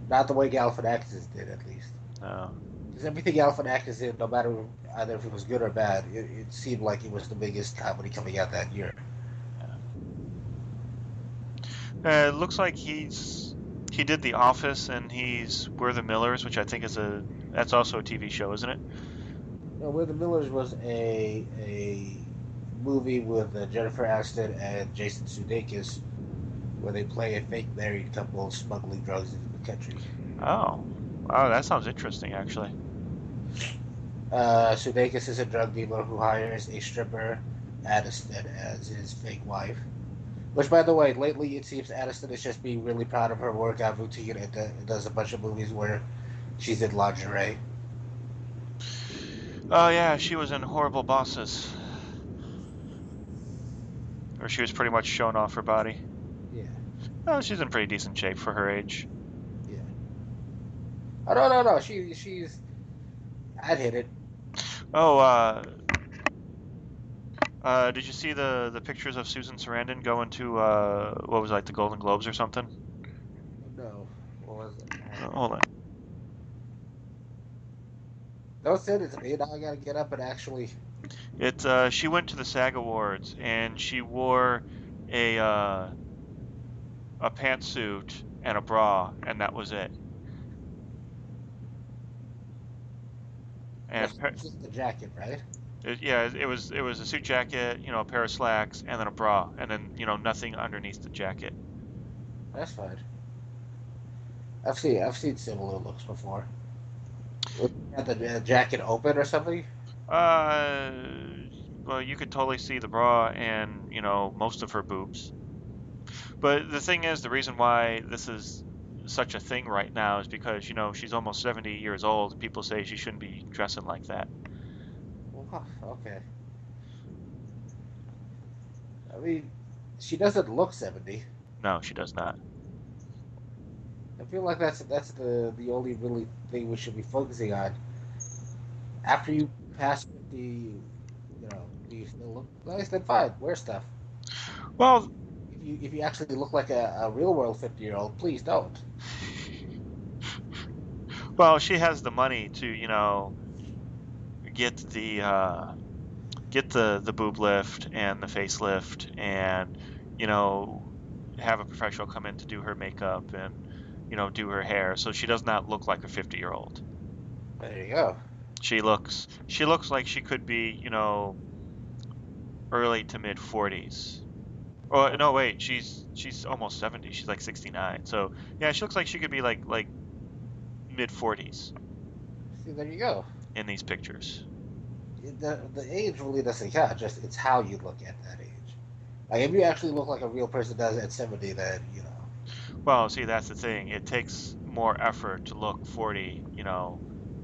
Not the way Galifianakis did, at least. No. Because everything Galifianakis did, no matter either if it was good or bad, it seemed like it was the biggest comedy coming out that year. It looks like he did The Office and he's We're the Millers, which I think that's also a TV show, isn't it? No, Where the Millers was a movie with Jennifer Aniston and Jason Sudeikis, where they play a fake married couple smuggling drugs into the country. Oh, wow, that sounds interesting, actually. Sudeikis is a drug dealer who hires a stripper, Aniston, as his fake wife. Which, by the way, lately it seems Aniston is just being really proud of her workout routine and does a bunch of movies where she's in lingerie. Oh yeah, she was in Horrible Bosses, where she was pretty much showing off her body. Yeah, Oh, she's in pretty decent shape for her age. yeah. Oh no. She's. I'd hit it. Oh, did you see the pictures of Susan Sarandon going to what was it, like the Golden Globes or something? No, what was it? Hold on. Don't send it to me. Now I gotta get up and actually. She went to the SAG Awards and she wore a pantsuit and a bra, and that was it. And Just the jacket, right? yeah, it was a suit jacket, a pair of slacks, and then a bra, and then nothing underneath the jacket. That's fine. I've seen similar looks before. Had the jacket open or something. Uh, well, you could totally see the bra and most of her boobs. But the thing is, the reason why this is such a thing right now is because she's almost 70 years old. People say she shouldn't be dressing like that. Well, okay. I mean, she doesn't look 70. No, she does not. I feel like that's the only really thing we should be focusing on. After you pass 50, do you still look nice? Then fine, wear stuff. Well, If you actually look like a real world 50-year-old, please don't. well, she has the money to get the boob lift and the facelift and you know have a professional come in to do her makeup and do her hair, so she does not look like a 50-year-old. There you go. She looks like she could be early to mid 40s. Oh no, wait, she's almost 70. She's like 69. So yeah, she looks like she could be like mid 40s See, there you go. in these pictures. The age really doesn't count. Just it's how you look at that age. Like if you actually look like a real person does at 70, then Well, see, that's the thing. It takes more effort to look 40,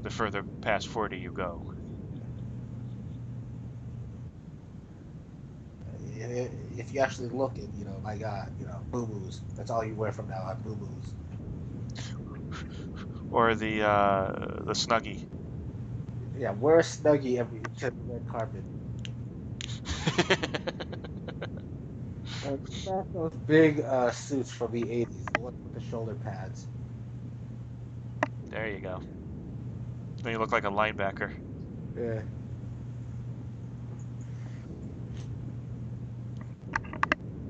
the further past 40 you go. if you actually look at my God, boo boos. That's all you wear from now on, boo boos. Or the Snuggie. Yeah, wear a snuggie every to the red carpet. Get back those big suits from the '80s, the ones with the shoulder pads. There you go. Then you look like a linebacker. Yeah.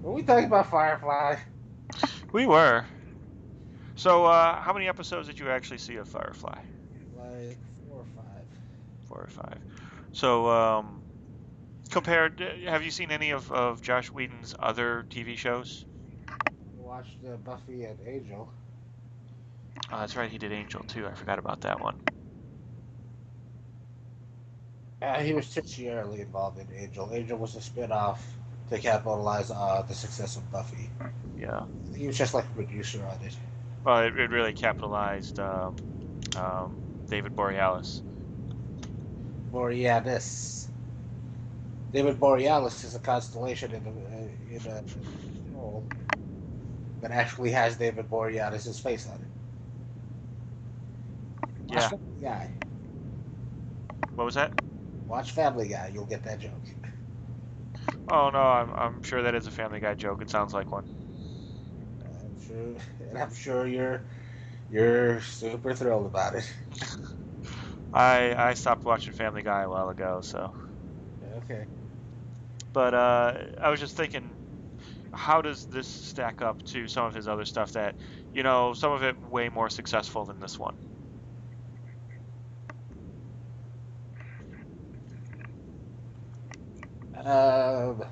Were we talking about Firefly? We were. So, how many episodes did you actually see of Firefly? Like 4 or 5. 4 or 5. So, compared, have you seen any of Josh Whedon's other TV shows? I watched Buffy and Angel. Oh, that's right, he did Angel too. I forgot about that one. He was tertiarily involved in Angel. Angel was a spin-off to capitalize on the success of Buffy. Yeah. He was just like a producer on it. Well, it really capitalized David Borealis. Borealis. David Borealis is a constellation in a scroll that actually has David Borealis' face on it. Watch Yeah. Family Guy. What was that? Watch Family Guy. You'll get that joke. Oh no, I'm sure that is a Family Guy joke. It sounds like one. I'm sure, and I'm sure you're super thrilled about it. I stopped watching Family Guy a while ago, so. Okay. But I was just thinking, how does this stack up to some of his other stuff that, some of it way more successful than this one? Um,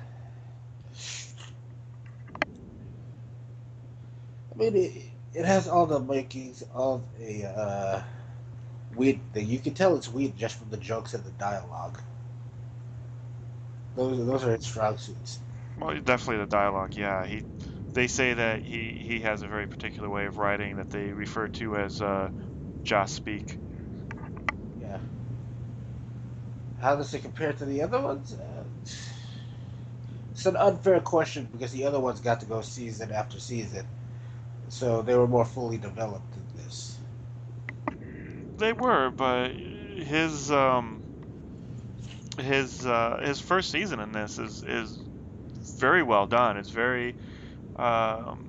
I mean, it has all the makings of a weird thing. You can tell it's weird just from the jokes and the dialogue. Those are its strong suits. Well, definitely the dialogue. Yeah, they say that he has a very particular way of writing that they refer to as Joss speak. Yeah. How does it compare to the other ones? It's an unfair question because the other ones got to go season after season, so they were more fully developed in this. They were, but his first season in this is very well done. It's very um,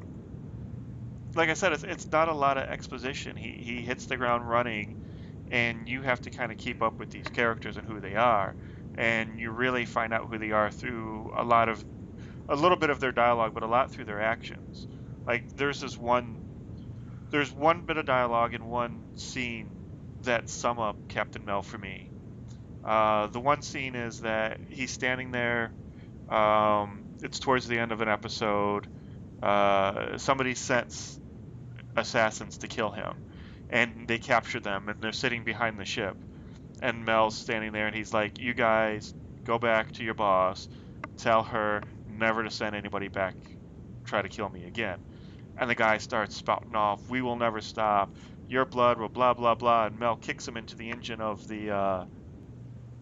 like I said, it's not a lot of exposition. He hits the ground running, and you have to kind of keep up with these characters and who they are, and you really find out who they are through a little bit of their dialogue, but a lot through their actions. Like there's one bit of dialogue in one scene that sum up Captain Mel for me. The one scene is that he's standing there. It's towards the end of an episode. Somebody sets assassins to kill him, and they capture them, and they're sitting behind the ship. And Mel's standing there, and he's like, "You guys go back to your boss, tell her never to send anybody back, try to kill me again." And the guy starts spouting off, "We will never stop. Your blood will blah blah blah." And Mel kicks him into the engine of the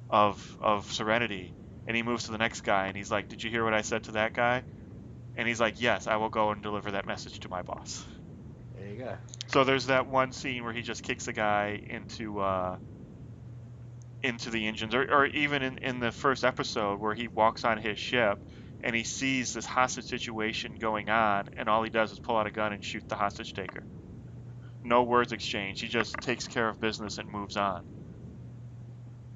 of Serenity, and he moves to the next guy, and he's like, "Did you hear what I said to that guy?" And he's like, "Yes, I will go and deliver that message to my boss." There you go. So there's that one scene where he just kicks a guy into the engines, or even in the first episode where he walks on his ship and he sees this hostage situation going on, and all he does is pull out a gun and shoot the hostage taker. No words exchanged. He just takes care of business and moves on.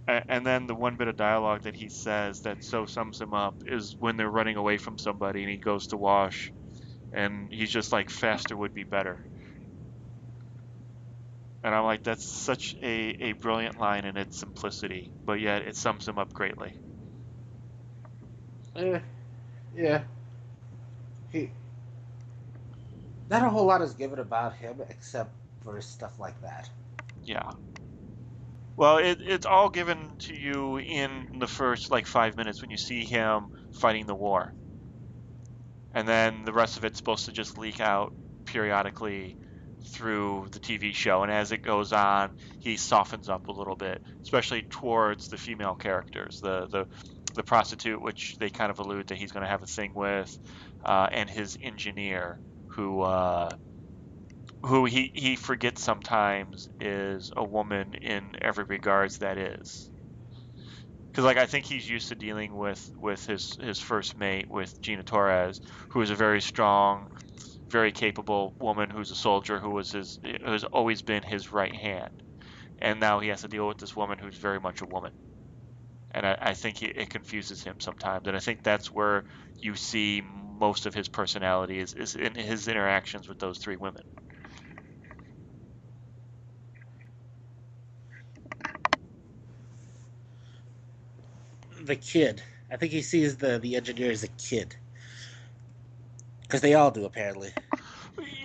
And then the one bit of dialogue that he says that so sums him up is when they're running away from somebody and he goes to wash, and he's just like, "Faster would be better." And I'm like, that's such a brilliant line in its simplicity, but yet it sums him up greatly. Eh, yeah. He Not a whole lot is given about him except for stuff like that. Yeah. Well, it's all given to you in the first like 5 minutes when you see him fighting the war. And then the rest of it's supposed to just leak out periodically through the TV show. And as it goes on, he softens up a little bit, especially towards the female characters, the prostitute, which they kind of allude that he's going to have a thing with, and his engineer, who he forgets sometimes is a woman in every regards that is. Because like I think he's used to dealing with his first mate with Gina Torres, who is a very strong, very capable woman who's a soldier who's always been his right hand, and now he has to deal with this woman who's very much a woman, and I think it confuses him sometimes, and I think that's where you see most of his personality is in his interactions with those three women. The kid. I think he sees the engineer as a kid. Because they all do, apparently.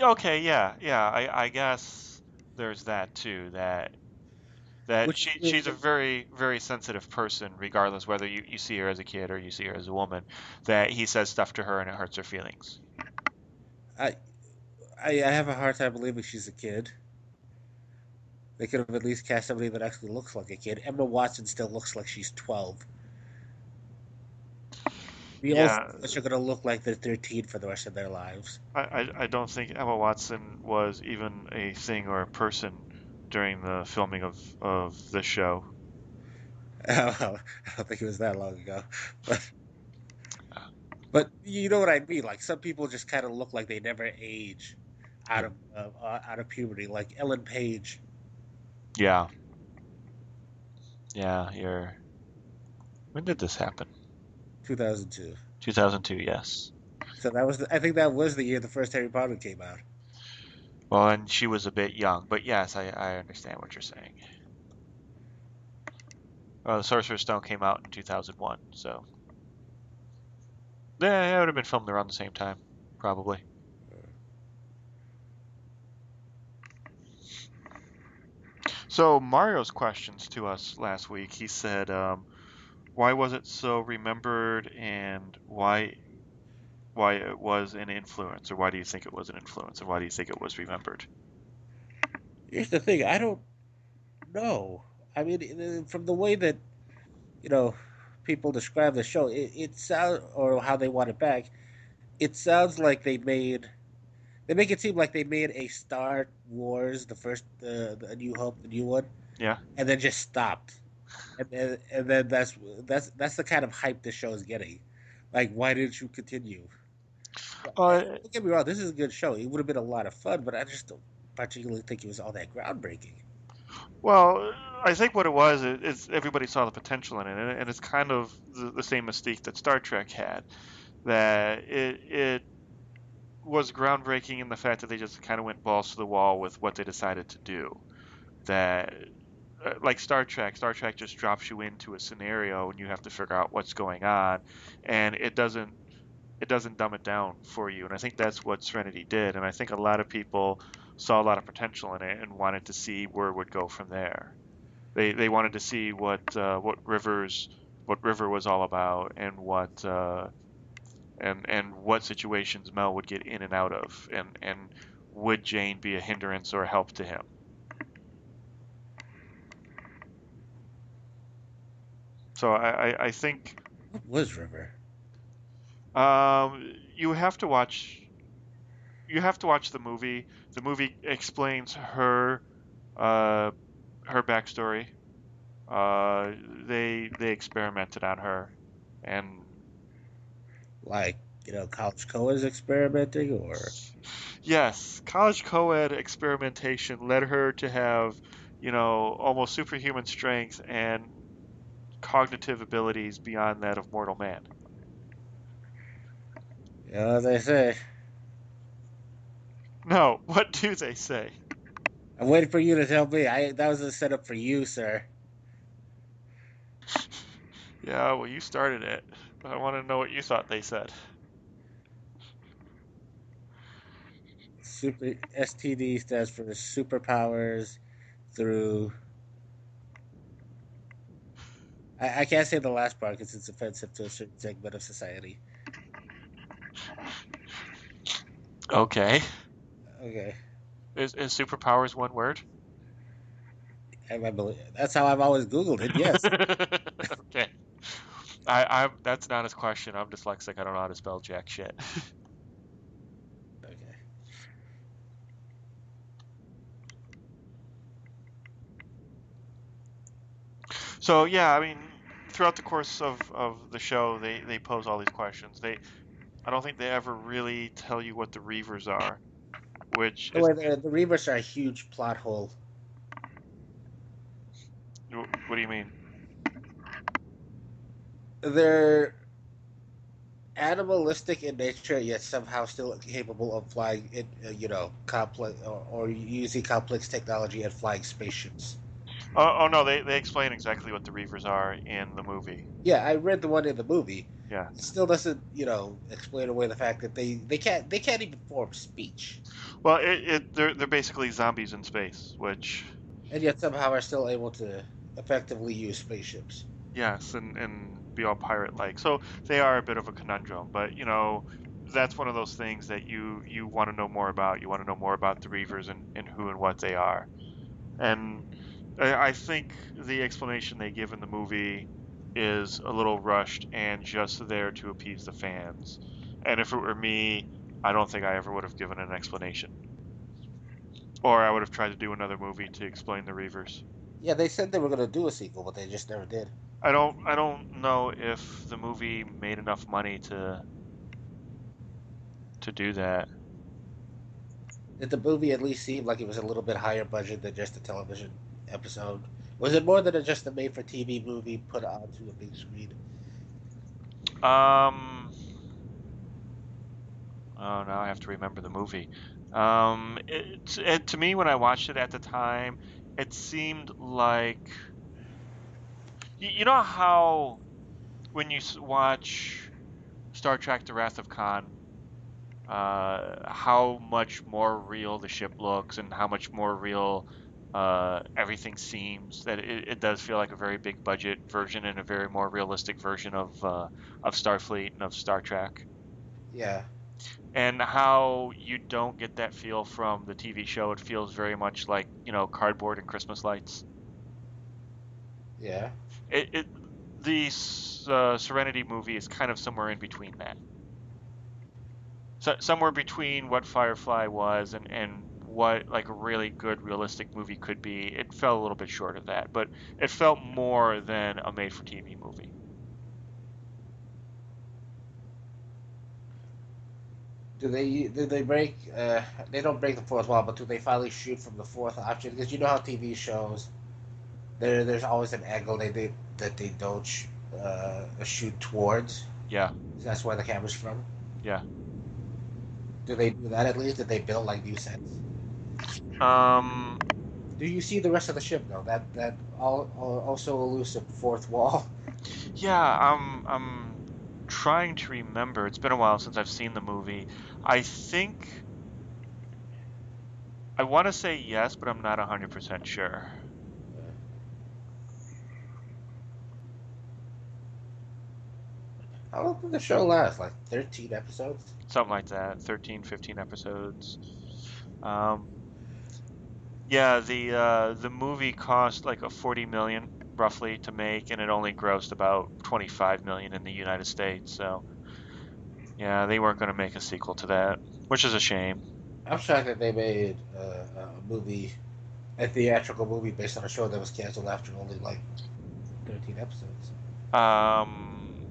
Okay, yeah, I guess there's that too. That Which, she's a very very sensitive person, regardless whether you see her as a kid or you see her as a woman. That he says stuff to her and it hurts her feelings. I, I have a hard time believing she's a kid. They could have at least cast somebody that actually looks like a kid. Emma Watson still looks like she's 12. We also Yeah, are going to look like they're 13 for the rest of their lives. I don't think Emma Watson was even a thing or a person during the filming of this show. Well, I don't think it was that long ago, but but you know what I mean. Like some people just kind of look like they never age out of puberty, like Ellen Page. Yeah, yeah. You're. When did this happen? 2002. 2002. Yes. So that was I think that was the year the first Harry Potter came out. Well, and she was a bit young, but yes, I understand what you're saying. The Sorcerer's Stone came out in 2001, so yeah, it would have been filmed around the same time, probably. So Mario's questions to us last week, he said, why was it so remembered, and why it was an influence, or why do you think it was an influence, and why do you think it was remembered? Here's the thing: I don't know. I mean, from the way that you know people describe the show, it sounds or how they want it back. It sounds like they make it seem like they made a Star Wars, the first, the New Hope, the new one, Yeah. and then just stopped. And then that's the kind of hype the show is getting. Like, why didn't you continue? Uh, Don't get me wrong, this is a good show. It would have been a lot of fun, but I just don't particularly think it was all that groundbreaking. well, I think what it was is everybody saw the potential in it, and it's kind of the same mystique that Star Trek had. That it was groundbreaking in the fact that they just kind of went balls to the wall with what they decided to do. That like Star Trek just drops you into a scenario and you have to figure out what's going on, and it doesn't dumb it down for you. And I think that's what Serenity did. And I think a lot of people saw a lot of potential in it and wanted to see where it would go from there. They wanted to see what River was all about, and what situations Mel would get in and out of, and would Jane be a hindrance or a help to him. So I think What was River? you have to watch the movie. The movie explains uh, her backstory. They experimented on her, and Like, college co-eds experimenting, or yes, college co-ed experimentation led her to have, almost superhuman strength and cognitive abilities beyond that of mortal man. as they say. No, what do they say? I'm waiting for you to tell me. I That was a setup for you, sir. Yeah, well, you started it. I want to know what you thought they said. Super STD stands for superpowers through. I can't say the last part because it's offensive to a certain segment of society. Okay. Okay, Is superpowers one word? I believe that's how I've always Googled it. Yes. Okay. I that's not his question. I'm dyslexic. I don't know how to spell jack shit. Okay. So yeah, I mean, throughout the course of the show, they pose all these questions. I don't think they ever really tell you what the Reavers are, which The is way the Reavers are a huge plot hole. what do you mean? They're animalistic in nature, yet somehow still capable of flying in, complex or using complex technology and flying spaceships. Oh no, they explain exactly what the Reavers are in the movie. Yeah, I read the one in the movie. Yeah. It still doesn't, explain away the fact that they can't even form speech, Well, they're basically zombies in space, which and yet somehow are still able to effectively use spaceships. yes, and be all pirate-like. So they are a bit of a conundrum, but that's one of those things that you want to know more about. You want to know more about the Reavers and who and what they are. And I think the explanation they give in the movie is a little rushed and just there to appease the fans. And if it were me, I don't think I ever would have given an explanation. Or I would have tried to do another movie to explain the Reavers. Yeah, they said they were gonna do a sequel, but they just never did. I don't know if the movie made enough money to do that. Did the movie at least seem like it was a little bit higher budget than just a television episode? Was it more than just a made-for-TV movie put onto a big screen? Um, oh, now I have to remember the movie. To me, when I watched it at the time, it seemed like you know how when you watch Star Trek: The Wrath of Khan, how much more real the ship looks and how much more real everything seems. That it does feel like a very big budget version and a very more realistic version of Starfleet and of Star Trek. Yeah, And how you don't get that feel from the TV show. It feels very much like, cardboard and Christmas lights. yeah. It the Serenity movie is kind of somewhere in between that. So, somewhere between what Firefly was and what like a really good realistic movie could be. It fell a little bit short of that, but it felt more than a made-for-TV movie. Do they break? They don't break the fourth wall, but do they finally shoot from the fourth option? Because you know how TV shows there's always an angle that they don't shoot towards. Yeah, So that's where the camera's from. yeah. Do they do that at least? Did they build like new sets? Um, Do you see the rest of the ship though? That also elusive fourth wall. yeah. I'm trying to remember. It's been a while since I've seen the movie. I think I want to say yes, but I'm not 100% sure. How long did the show last? Like 13 episodes? Something like that. 13, 15 episodes. Um, yeah, the movie cost like a 40 million roughly to make, and it only grossed about 25 million in the United States. So yeah, they weren't going to make a sequel to that, which is a shame. I'm shocked that they made a theatrical movie based on a show that was canceled after only like 13 episodes.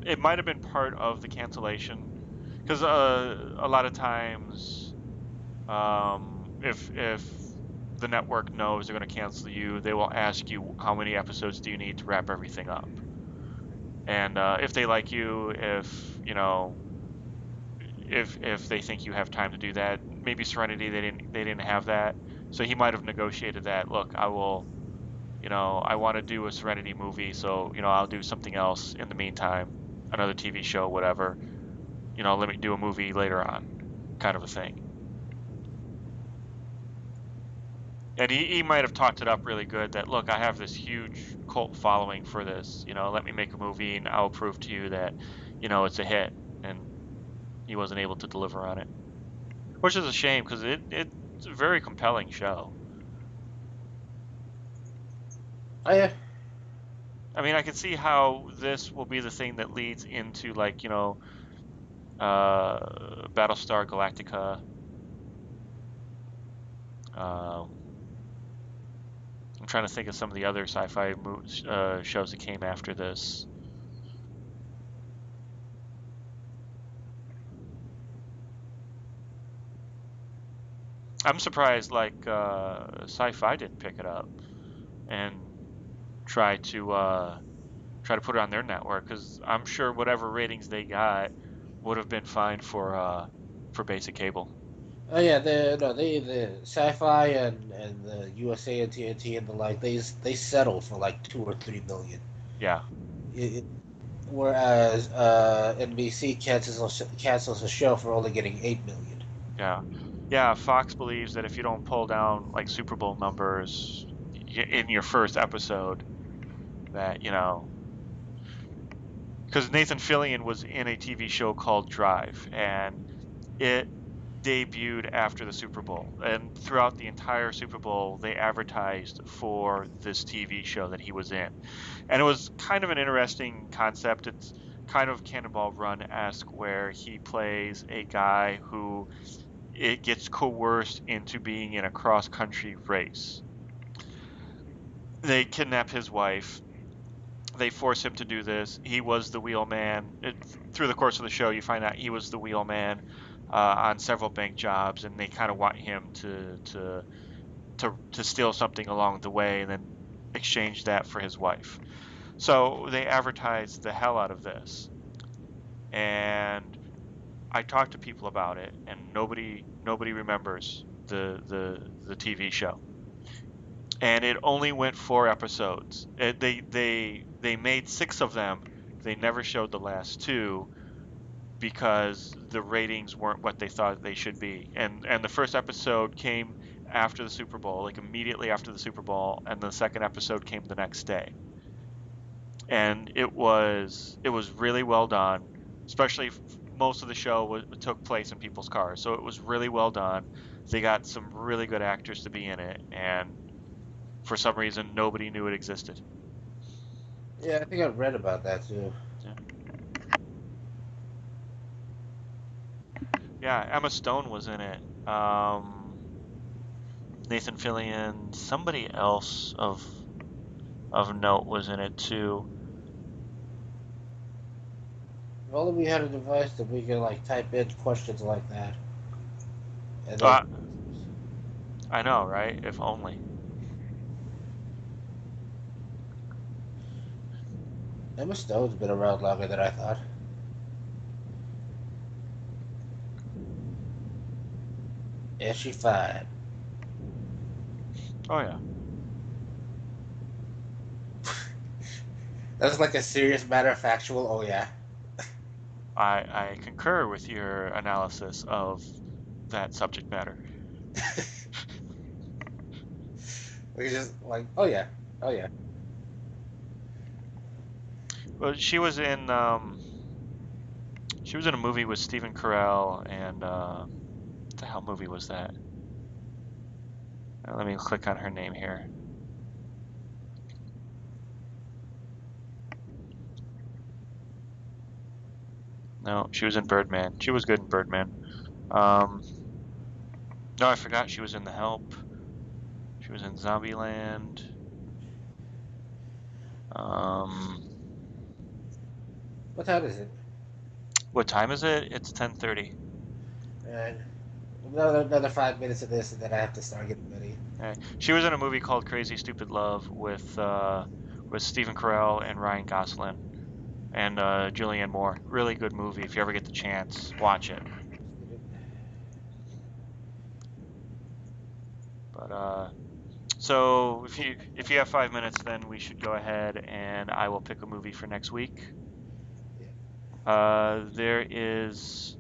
It might have been part of the cancellation because a lot of times, if the network knows they're going to cancel you, they will ask you how many episodes do you need to wrap everything up. And if they like you, if they think you have time to do that, maybe Serenity they didn't have that, so he might have negotiated that. Look, I want to do a Serenity movie, so I'll do something else in the meantime, another TV show, whatever. Let me do a movie later on, kind of a thing. And he might have talked it up really good that, look, I have this huge cult following for this, let me make a movie and I'll prove to you that, it's a hit. And he wasn't able to deliver on it, which is a shame because it's a very compelling show. Oh yeah, I mean, I can see how this will be the thing that leads into like, Battlestar Galactica. Um, I'm trying to think of some of the other sci-fi shows that came after this. I'm surprised like sci-fi didn't pick it up and try to put it on their network because I'm sure whatever ratings they got would have been fine for basic cable. oh yeah. The sci-fi and the USA and TNT and the like they settle for like 2 or 3 million. Yeah, It, whereas NBC cancels a show for only getting 8 million. yeah, yeah. Fox believes that if you don't pull down like Super Bowl numbers in your first episode, that because Nathan Fillion was in a TV show called Drive, and it debuted after the Super Bowl, and throughout the entire Super Bowl, they advertised for this TV show that he was in, and it was kind of an interesting concept. It's kind of Cannonball Run-esque, where he plays a guy who it gets coerced into being in a cross-country race. They kidnap his wife. They force him to do this. He was the wheelman. Through the course of the show, you find out he was the wheelman on several bank jobs, and they kind of want him to steal something along the way and then exchange that for his wife. So they advertised the hell out of this, and I talked to people about it, and nobody remembers the TV show. And it only went 4 episodes. They made 6 of them. They never showed the last 2 because the ratings weren't what they thought they should be. And the first episode came after the Super Bowl, like immediately after the Super Bowl, and the second episode came the next day. And it was really well done, especially most of the show took place in people's cars. So it was really well done. They got some really good actors to be in it, and for some reason nobody knew it existed. Yeah, I think I read about that too. Yeah, Emma Stone was in it. Nathan Fillion, somebody else of note was in it too. If only we had a device that we could like type in questions like that, and then I know, right? If only. Emma Stone's been around longer than I thought. Is she fine? Oh yeah. That's like a serious matter of factual. Oh yeah. I concur with your analysis of that subject matter. We just like, oh yeah, oh yeah. Well, she was in a movie with Stephen Carell, and what the hell movie was that? Let me click on her name here. No, she was in Birdman. She was good in Birdman. No, I forgot she was in The Help. She was in Zombieland. What time is it? What time is it? It's 10:30. And another 5 minutes of this, and then I have to start getting ready. She was in a movie called Crazy Stupid Love with Stephen Carell and Ryan Gosling and Julianne Moore. Really good movie. If you ever get the chance, watch it. But so if you have 5 minutes, then we should go ahead and I will pick a movie for next week. Yeah. There is.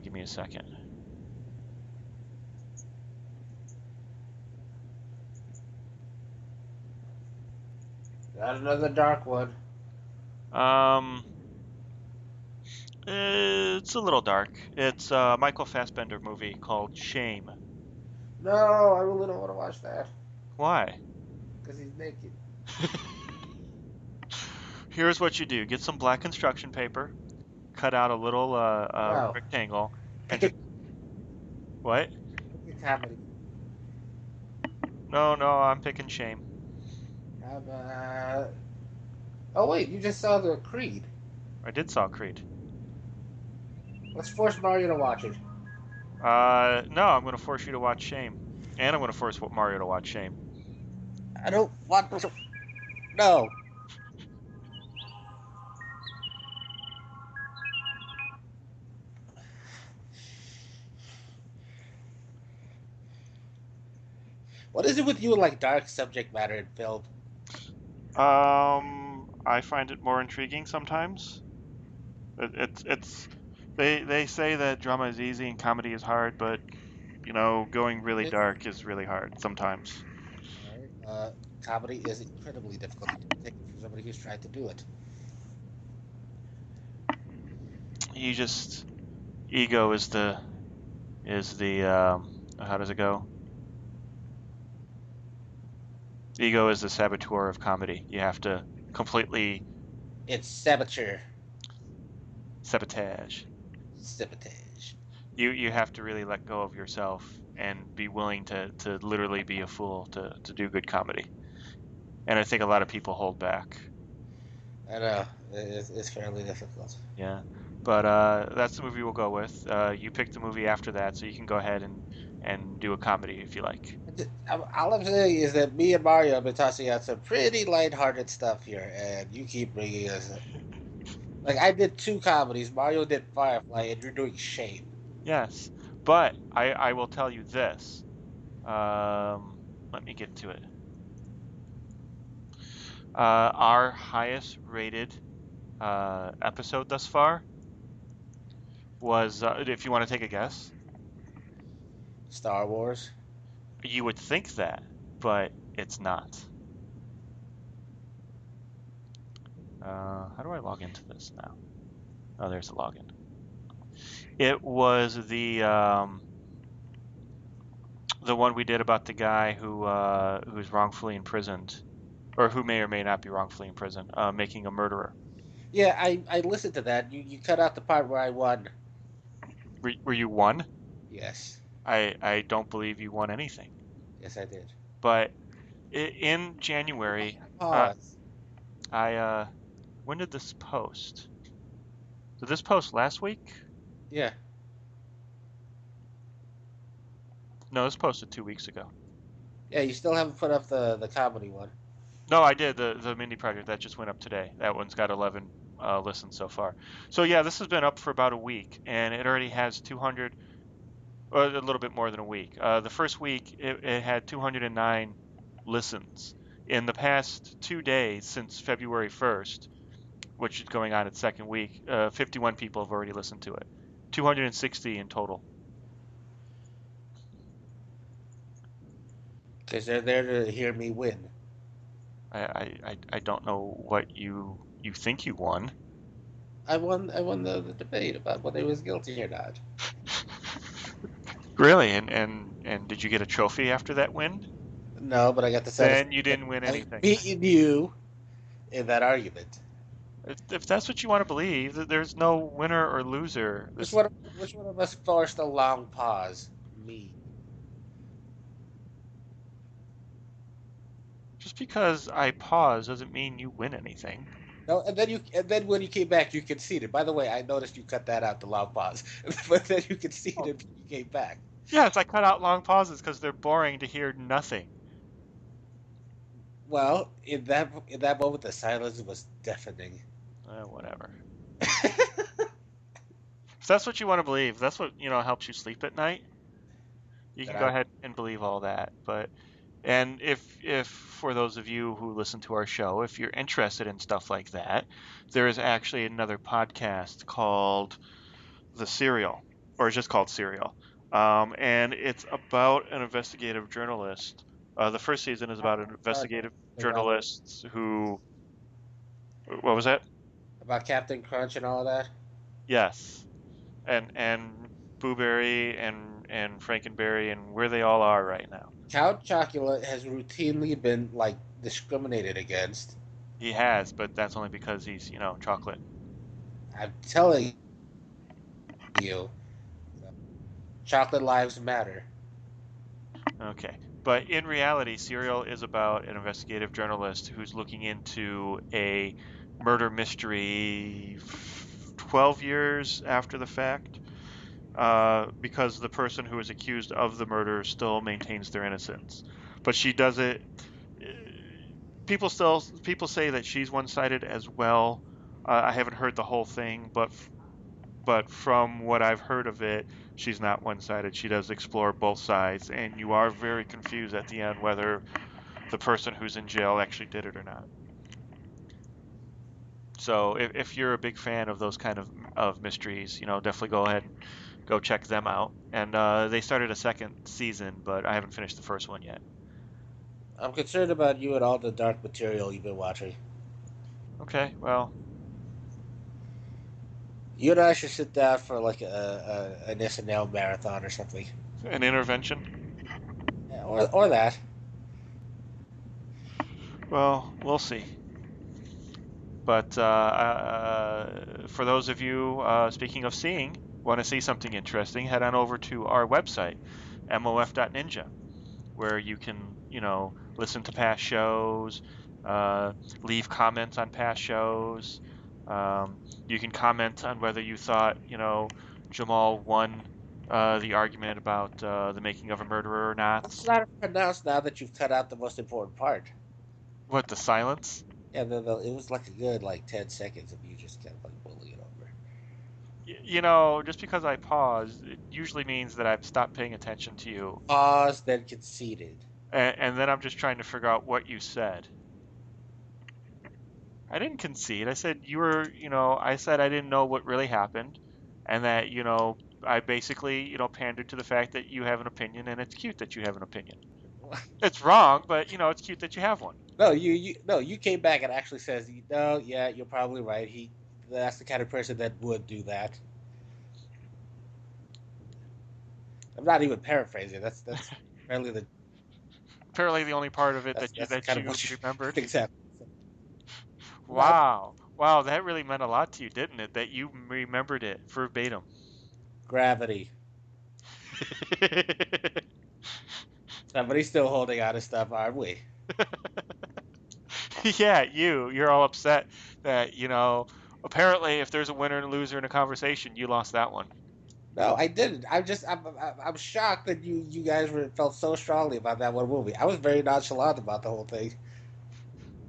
Give me a second. Not another dark one. It's a little dark. It's a Michael Fassbender movie called Shame. No, I really don't want to watch that. Why? Because he's naked. Here's what you do. Get some black construction paper, cut out a little No. rectangle, and Pick just... What? a comedy. No, I'm picking Shame. How about... Oh wait, you just saw the Creed. I did saw Creed. Let's force Mario to watch it. No, I'm going to force you to watch Shame. And I'm going to force Mario to watch Shame. I don't want to... No. What is it with you and like dark subject matter in film? I find it more intriguing sometimes. They say that drama is easy and comedy is hard, but going really dark is really hard sometimes. All right. Comedy is incredibly difficult to take it from somebody who's tried to do it. Ego is is the how does it go? Ego is the saboteur of comedy. You have to completely It's saboteur. sabotage. Sabotage. You have to really let go of yourself and be willing to literally be a fool to do good comedy. And I think a lot of people hold back. I know. It's fairly difficult. Yeah. But that's the movie we'll go with. You pick the movie after that, so you can go ahead and do a comedy if you like. All I'm saying is that me and Mario have been tossing out some pretty lighthearted stuff here, and you keep bringing us. Like, I did two comedies. Mario did Firefly, and you're doing Shame. Yes. But I will tell you this. Let me get to it. Our highest rated episode thus far was, if you want to take a guess, Star Wars. you would think that, but it's not. How do I log into this now? Oh, there's the login. It was the one we did about the guy who's wrongfully imprisoned, or who may or may not be wrongfully imprisoned, making a murderer. Yeah, I listened to that. You cut out the part where I won. Were you won? Yes. I don't believe you won anything. Yes, I did. But in January, Pause. I when did this post? Did this post last week? Yeah. No, this posted 2 weeks ago. Yeah, you still haven't put up the comedy one. No, I did the Mindy Project that just went up today. That one's got 11 listens so far. So yeah, this has been up for about a week, and it already has 200, or a little bit more than a week. The first week it had 209 listens. In the past 2 days since February 1st, which is going on its second week, 51 people have already listened to it. 260 in total. Because they're there to hear me win. I don't know what you think you won. I won the debate about whether he was guilty or not. Really? And did you get a trophy after that win? No, but I got the Then you satisfaction didn't win of anything. beating you in that argument. If that's what you want to believe, there's no winner or loser. Which one of us forced a long pause? Me. Just because I pause doesn't mean you win anything. No, and then when you came back, you conceded. By the way, I noticed you cut that out, the long pause. But then you conceded when you came back. Yes, I cut out long pauses because they're boring to hear nothing. Well, in that moment, the silence was deafening. Whatever. If that's what you want to believe, that's what helps you sleep at night. You That can go I ahead and believe all that. And if for those of you who listen to our show, if you're interested in stuff like that, there is actually another podcast called The Serial, or it's just called Serial. And it's about an investigative journalist. The first season is about an investigative about journalist who, what was that? Captain Crunch and all of that. Yes, and Booberry and Frankenberry and where they all are right now. Count Chocula has routinely been like discriminated against. He has, but that's only because he's chocolate. I'm telling you, chocolate lives matter. Okay. But in reality, Serial is about an investigative journalist who's looking into a murder mystery 12 years after the fact, because the person who is accused of the murder still maintains their innocence. But she does it. People say that she's one-sided as well. I haven't heard the whole thing, but from what I've heard of it, she's not one-sided. She does explore both sides, and you are very confused at the end whether the person who's in jail actually did it or not. So if you're a big fan of those kind of mysteries, definitely go ahead and go check them out. And they started a second season, but I haven't finished the first one yet. I'm concerned about you and all the dark material you've been watching. Okay, well, You and I should sit down for like an SNL marathon or something. An intervention? Yeah, or that. Well, we'll see. But for those of you, speaking of seeing, want to see something interesting, head on over to our website, mof.ninja, where you can, listen to past shows, uh, leave comments on past shows. You can comment on whether you thought, Jamal won the argument about the making of a murderer or not. It's not pronounced now that you've cut out the most important part. What, the silence? Yeah, it was like a good like 10 seconds of you just kind of like bullying over. Just because I paused, it usually means that I've stopped paying attention to you. Pause, then conceded. And then I'm just trying to figure out what you said. I didn't concede. I said I said I didn't know what really happened, and that, I basically, pandered to the fact that you have an opinion, and it's cute that you have an opinion. It's wrong, but, it's cute that you have one. No, you came back and actually says, no, yeah, you're probably right. That's the kind of person that would do that. I'm not even paraphrasing. Apparently Apparently, the only part of it that's that kind of you what you remembered. exactly. Not Wow, that really meant a lot to you, didn't it? That you remembered it verbatim. gravity. Somebody's still holding on to stuff, aren't we? Yeah, you're all upset that, apparently if there's a winner and loser in a conversation, you lost that one. No, I didn't. I'm shocked that you guys felt so strongly about that one movie. I was very nonchalant about the whole thing.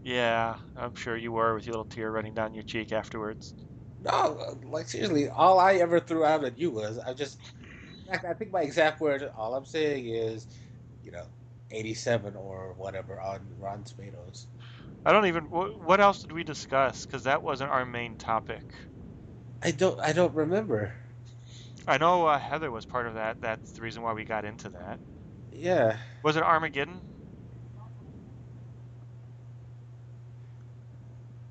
Yeah, I'm sure you were, with your little tear running down your cheek afterwards. No, like seriously, all I ever threw out at you was in fact, I think my exact words. All I'm saying is, you know, 87 or whatever on Rotten Tomatoes. I don't even, what else did we discuss? Because that wasn't our main topic. I don't remember. I know Heather was part of that. That's the reason why we got into that. Yeah, Was it Armageddon?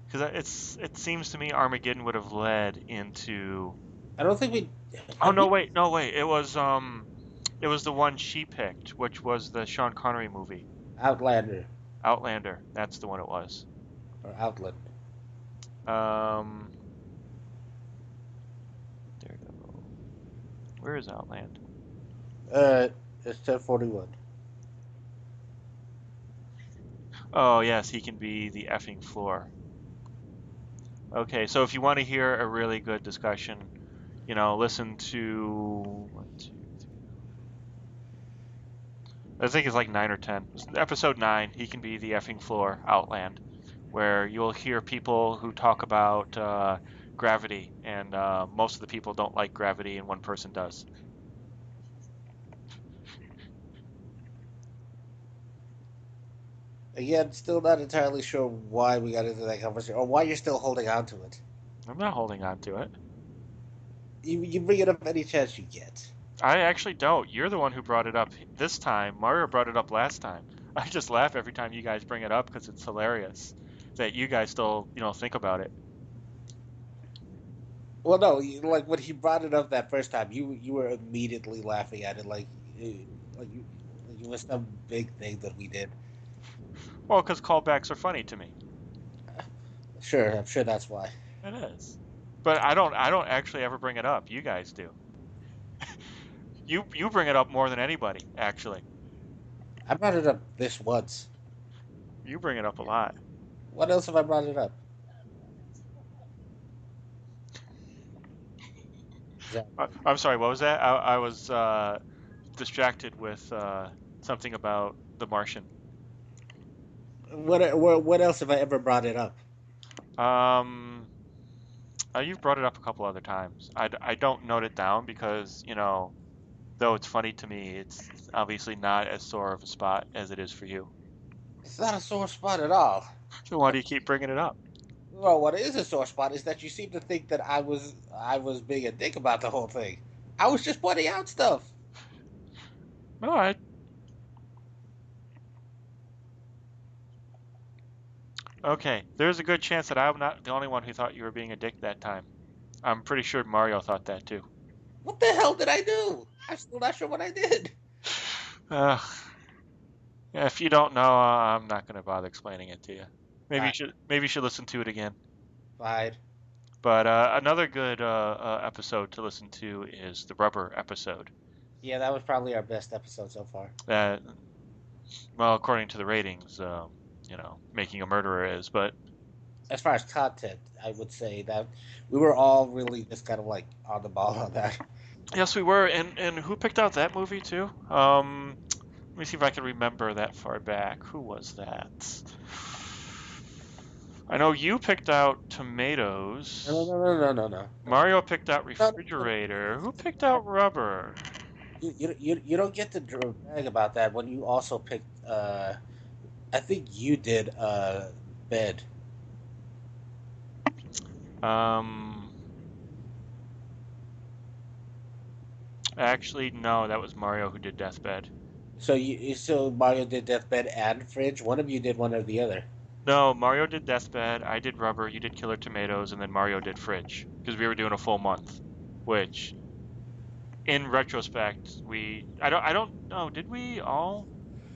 Because it seems to me Armageddon would have led into. I don't think we Oh have we no wait. It was the one she picked, which was the Sean Connery movie, Outlander Outlander. That's the one it was. or Outland. Um, there we go. Where is Outland? Uh, it's 1041. Oh yes, he can be the effing floor. Okay, so if you want to hear a really good discussion, listen to one, two, three. I think it's like 9 or 10. Episode 9, he can be the effing floor, Outland, where you'll hear people who talk about gravity, and most of the people don't like gravity, and one person does. Again, still not entirely sure why we got into that conversation or why you're still holding on to it. I'm not holding on to it. You bring it up any chance you get. I actually don't. You're the one who brought it up this time. Mario brought it up last time. I just laugh every time you guys bring it up because it's hilarious that you guys still, think about it. Well, no, like when he brought it up that first time, you were immediately laughing at it, like you like it was some big thing that we did. Well, because callbacks are funny to me. Sure, I'm sure that's why. It is. But I don't actually ever bring it up. You guys do. You bring it up more than anybody, actually. I brought it up this once. You bring it up a lot. What else have I brought it up? I'm sorry, what was that? I was distracted with something about The Martian. What else have I ever brought it up? Um, you've brought it up a couple other times. I don't note it down because, though it's funny to me, it's obviously not as sore of a spot as it is for you. It's not a sore spot at all. So why do you keep bringing it up? Well, what is a sore spot is that you seem to think that I was being a dick about the whole thing. I was just pointing out stuff. All right. Okay, there's a good chance that I'm not the only one who thought you were being a dick that time. I'm pretty sure Mario thought that too. What the hell did I do? I'm still not sure what I did. Uh, if you don't know, I'm not going to bother explaining it to you. Fine. Maybe you should listen to it again. Fine. But another good episode to listen to is the Rubber episode. Yeah, that was probably our best episode so far. Well, according to the ratings, Making a Murderer is, but As far as content, I would say that we were all really just kind of like on the ball on that. yes, we were. And who picked out that movie too? Let me see if I can remember that far back. Who was that? I know you picked out tomatoes. No. Mario picked out No. refrigerator. Who picked out rubber? You don't get to brag about that when you also picked. I think you did bed. Actually, no, that was Mario who did Deathbed. So Mario did deathbed and fridge. One of you did one or the other. No, Mario did Deathbed, I did Rubber, you did Killer Tomatoes, and then Mario did Fridge. Because we were doing a full month. Which, in retrospect, I don't know, did we all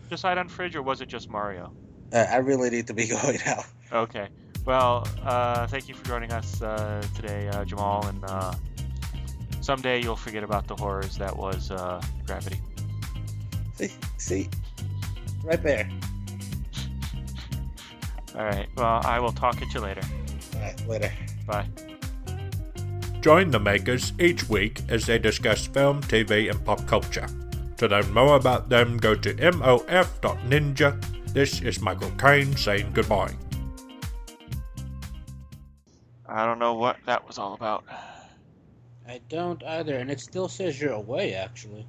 decide on Fridge, or was it just Mario? I really need to be going now. Okay. Well, thank you for joining us today, Jamal, and someday you'll forget about the horrors that was Gravity. See, right there. All right. Well, I will talk at you later. All right, later. Bye. Join the makers each week as they discuss film, TV, and pop culture. To learn more about them, go to mof.ninja. This is Michael Caine saying goodbye. I don't know what that was all about. I don't either, and it still says you're away, actually.